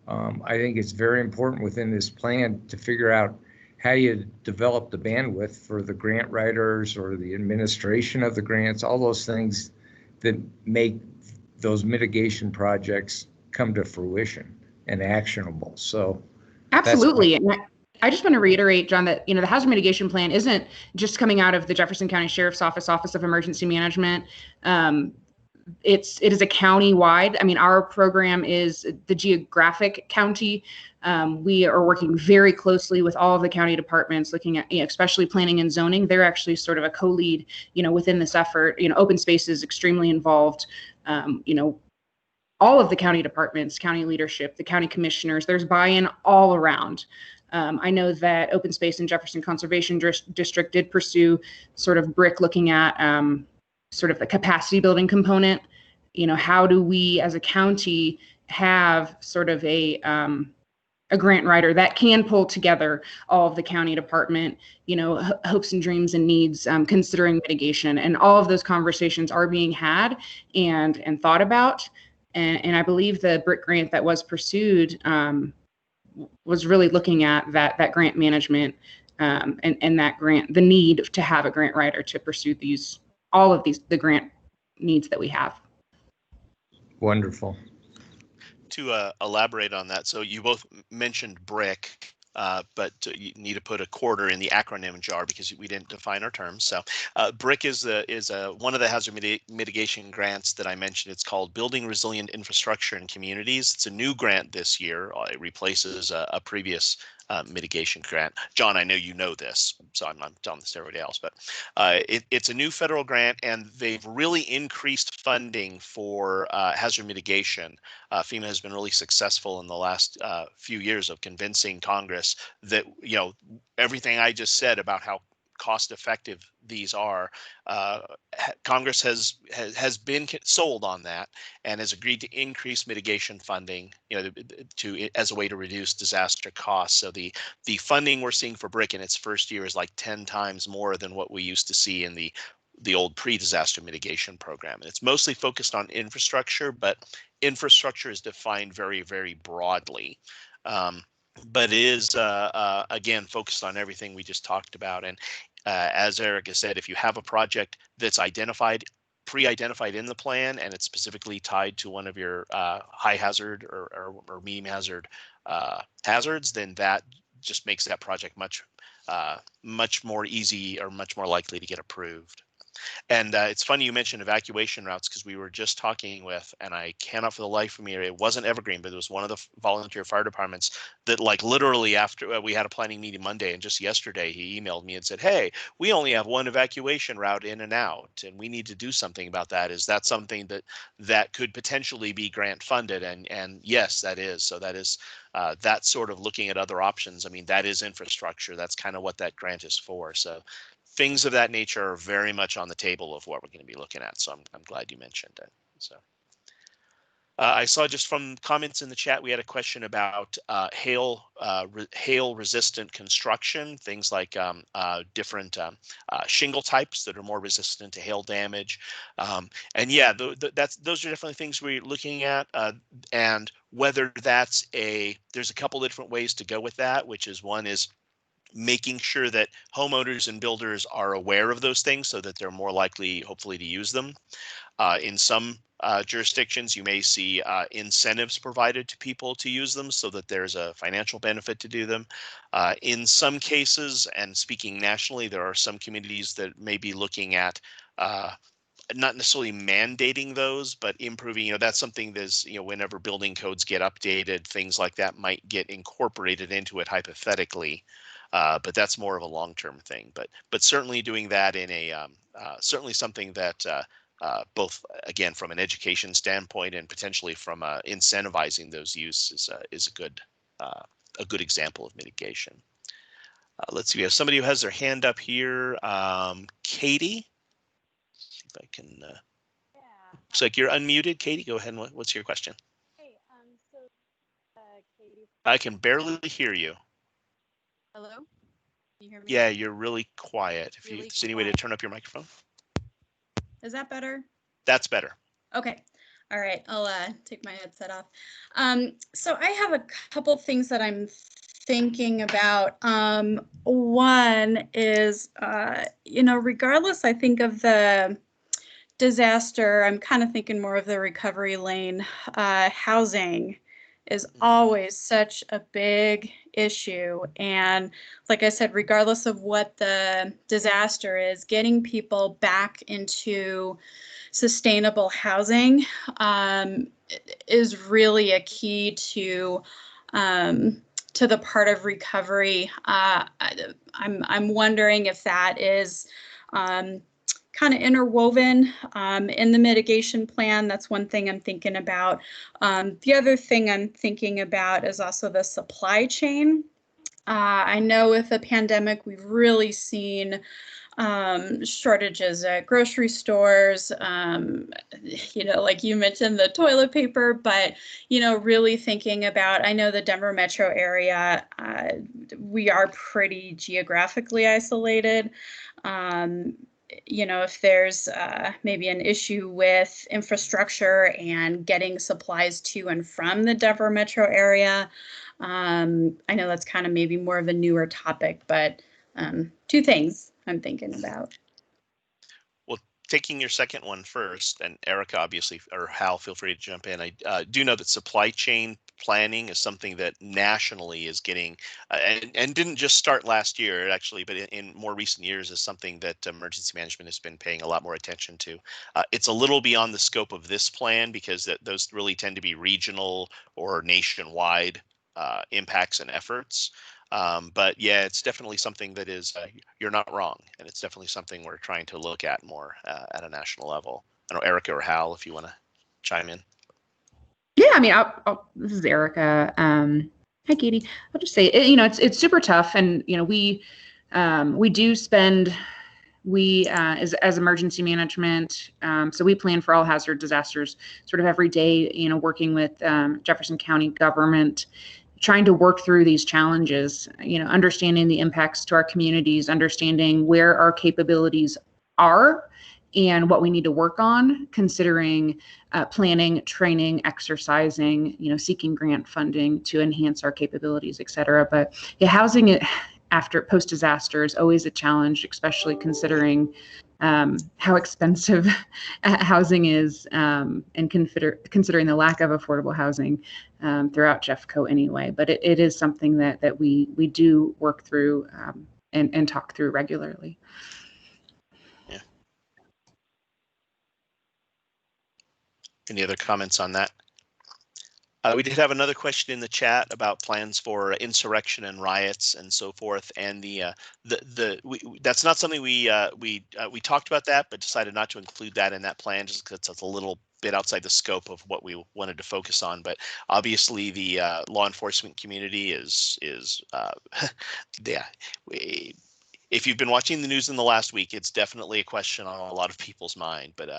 I think it's very important within this plan to figure out how you develop the bandwidth for the grant writers or the administration of the grants, all those things that make those mitigation projects come to fruition and actionable. So Absolutely. And I just want to reiterate, John, that, the hazard mitigation plan isn't just coming out of the Jefferson County Sheriff's Office of Emergency Management. It is a county-wide. I mean, our program is the geographic county. We are working very closely with all of the county departments, looking at, especially planning and zoning. They're actually sort of a co-lead, within this effort. Open space is extremely involved. All of the county departments, county leadership, the county commissioners, there's buy-in all around. I know that Open Space and Jefferson Conservation District did pursue sort of BRIC, looking at sort of the capacity building component. How do we as a county have sort of a grant writer that can pull together all of the county department, hopes and dreams and needs, considering mitigation, and all of those conversations are being had and thought about. And I believe the BRIC grant that was pursued was really looking at that grant management and that grant, the need to have a grant writer to pursue all of the grant needs that we have. wonderful. To elaborate on that, so you both mentioned BRIC, but you need to put a quarter in the acronym jar because we didn't define our terms. So BRIC is one of the hazard mitigation grants that I mentioned. It's called Building Resilient Infrastructure in Communities. It's a new grant this year. It replaces a previous mitigation grant. John, I know you know this, so I'm not telling this to everybody else, but it's a new federal grant, and they've really increased funding for hazard mitigation. FEMA has been really successful in the last few years of convincing Congress that, everything I just said about how cost effective these are, Congress has been sold on that and has agreed to increase mitigation funding, as a way to reduce disaster costs. So the funding we're seeing for BRIC in its first year is like 10 times more than what we used to see in the old pre-disaster mitigation program. And it's mostly focused on infrastructure, but infrastructure is defined very, very broadly. But it is, again, focused on everything we just talked about. And as Erica said, if you have a project that's pre-identified in the plan, and it's specifically tied to one of your high hazard or medium hazard hazards, then that just makes that project much more easy or much more likely to get approved. And it's funny you mentioned evacuation routes, because we were just talking with, and I cannot for the life of me, it wasn't Evergreen, but it was one of the volunteer fire departments that, like, literally after we had a planning meeting Monday, and just yesterday he emailed me and said, hey, we only have one evacuation route in and out, and we need to do something about that. Is that something that could potentially be grant funded? And yes, that is. So that is that's sort of looking at other options. I mean, that is infrastructure. That's kind of what that grant is for. So things of that nature are very much on the table of what we're going to be looking at. So I'm glad you mentioned it. So I saw just from comments in the chat, we had a question about hail resistant construction, things like different shingle types that are more resistant to hail damage. And yeah, those are definitely things we're looking at. And whether there's a couple of different ways to go with that, which is one is making sure that homeowners and builders are aware of those things so that they're more likely, hopefully, to use them. In some jurisdictions, you may see incentives provided to people to use them so that there's a financial benefit to do them. In some cases, and speaking nationally, there are some communities that may be looking at not necessarily mandating those, but improving, that's something that's, whenever building codes get updated, things like that might get incorporated into it hypothetically. But that's more of a long-term thing. But certainly doing that in certainly something that both, again, from an education standpoint and potentially from incentivizing those uses is a good example of mitigation. Let's see, we have somebody who has their hand up here. Katie, if I can. Looks like you're unmuted, Katie. Go ahead. And what's your question? Hey, Katie. I can barely hear you. Hello? Can you hear me? Yeah, you're really quiet. If Really there's any way to turn up your microphone. Is that better? That's better. Okay. All right. I'll take my headset off. So I have a couple things that I'm thinking about. One is, regardless, I think of the disaster, I'm kind of thinking more of the recovery lane. Housing is always such a big issue. And like I said, regardless of what the disaster is, getting people back into sustainable housing is really a key to the part of recovery. I'm wondering if that is kind of interwoven in the mitigation plan. That's one thing I'm thinking about. The other thing I'm thinking about is also the supply chain. I know with the pandemic, we've really seen shortages at grocery stores, like you mentioned, the toilet paper, but, really thinking about, I know the Denver metro area, we are pretty geographically isolated. If there's maybe an issue with infrastructure and getting supplies to and from the Denver metro area, I know that's kind of maybe more of a newer topic, but two things I'm thinking about. Well, taking your second one first, and Erica, obviously, or Hal, feel free to jump in. I do know that supply chain planning is something that nationally is getting, and didn't just start last year, actually, but in more recent years is something that emergency management has been paying a lot more attention to. It's a little beyond the scope of this plan because those really tend to be regional or nationwide impacts and efforts. But yeah, it's definitely something that is, you're not wrong. And it's definitely something we're trying to look at more at a national level. I don't know, Erica or Hal, if you want to chime in. Yeah, I mean, this is Erica. Hi, Katie. I'll just say, it's super tough. And, we do spend, as emergency management, so we plan for all hazard disasters sort of every day, working with Jefferson County government, trying to work through these challenges, understanding the impacts to our communities, understanding where our capabilities are and what we need to work on, considering planning, training, exercising, seeking grant funding to enhance our capabilities, et cetera. But yeah, housing after post-disaster is always a challenge, especially considering how expensive housing is and considering the lack of affordable housing throughout Jeffco anyway. But it is something that we do work through and talk through regularly. Yeah. Any other comments on that? We did have another question in the chat about plans for insurrection and riots and so forth. And that's not something we talked about that, but decided not to include that in that plan just because it's a little bit outside the scope of what we wanted to focus on. But obviously, the law enforcement community is yeah. If you've been watching the news in the last week, it's definitely a question on a lot of people's mind. But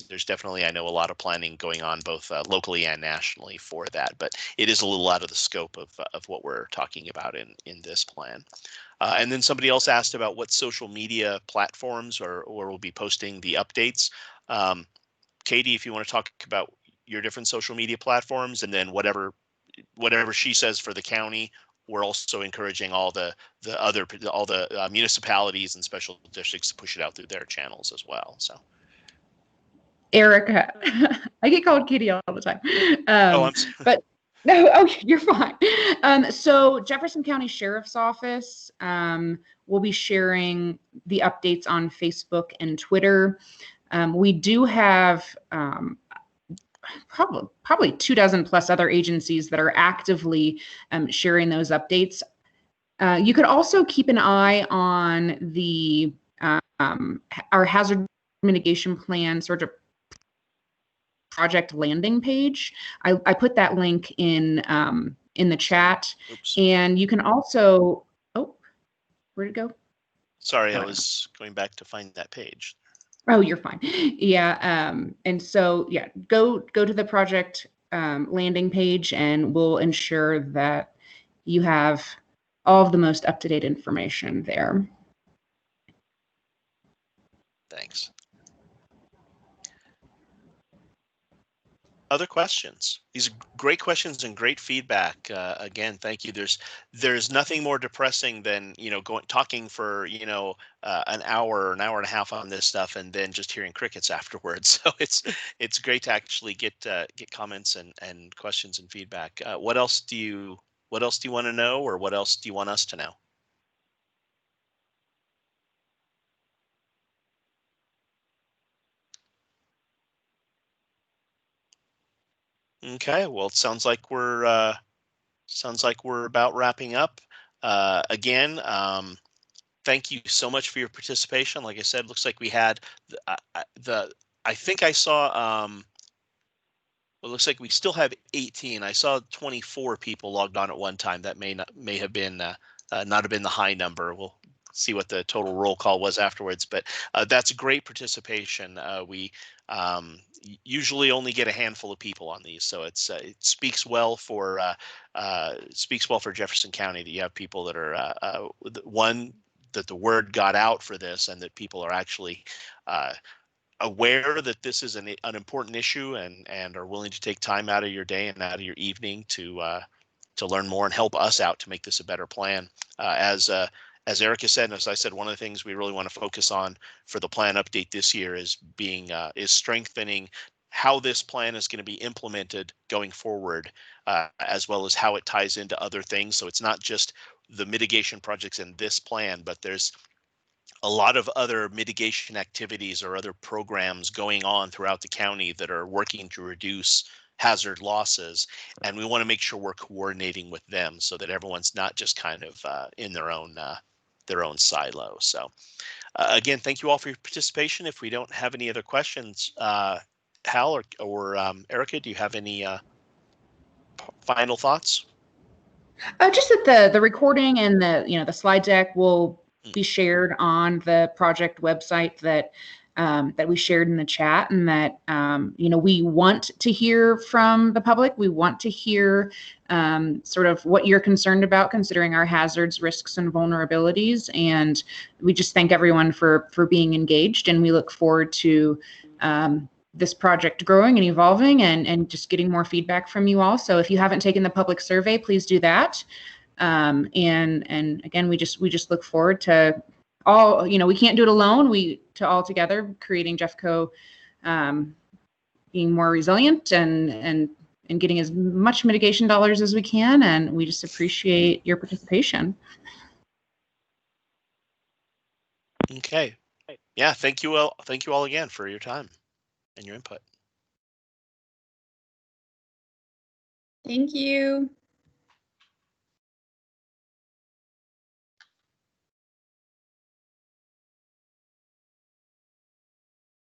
there's definitely, I know, a lot of planning going on both locally and nationally for that. But it is a little out of the scope of what we're talking about in this plan. And then somebody else asked about what social media platforms or will be posting the updates. Katie, if you want to talk about your different social media platforms, and then whatever she says for the county. We're also encouraging all the municipalities and special districts to push it out through their channels as well. So, Erica, I get called Katie all the time. I'm sorry. But no, okay, you're fine. So Jefferson County Sheriff's Office will be sharing the updates on Facebook and Twitter. We do have probably 24 plus other agencies that are actively sharing those updates. You could also keep an eye on the our hazard mitigation plan sort of project landing page. I put that link in the chat. Oops. And you can also, where'd it go? Sorry, I was going back to find that page. Oh, you're fine. Yeah. And so, yeah, go to the project landing page, and we'll ensure that you have all of the most up-to-date information there. Thanks. Other questions? These are great questions and great feedback. Again, thank you. There's nothing more depressing than talking for an hour or an hour and a half on this stuff and then just hearing crickets afterwards. So it's great to actually get comments and questions and feedback. What else do you want to know, or what else do you want us to know? Okay, well, it sounds like we're about wrapping up. Again, thank you so much for your participation. Like I said, looks like we had I think I saw, it looks like we still have 18. I saw 24 people logged on at one time. That may have been not have been the high number. We'll see what the total roll call was afterwards, but that's great participation. We usually only get a handful of people on these, so it speaks well for Jefferson County that you have people that are one, that the word got out for this, and that people are actually aware that this is an important issue, and are willing to take time out of your day and out of your evening to learn more and help us out to make this a better plan. As Erica said, and as I said, one of the things we really want to focus on for the plan update this year is strengthening how this plan is going to be implemented going forward, as well as how it ties into other things. So it's not just the mitigation projects in this plan, but there's a lot of other mitigation activities or other programs going on throughout the county that are working to reduce hazard losses, and we want to make sure we're coordinating with them so that everyone's not just kind of in their own silo. So again, thank you all for your participation. If we don't have any other questions, Hal or Erica, do you have any final thoughts? Just that the recording and the slide deck will be shared on the project website that we shared in the chat, and that we want to hear from the public. We want to hear sort of what you're concerned about, considering our hazards, risks, and vulnerabilities. And we just thank everyone for being engaged, and we look forward to this project growing and evolving, and just getting more feedback from you all. So if you haven't taken the public survey, please do that. And again, we just look forward to all, we can't do it alone. To all together creating Jeffco, being more resilient and getting as much mitigation dollars as we can. And we just appreciate your participation. Okay. Yeah. Thank you all. Thank you all again for your time and your input. Thank you.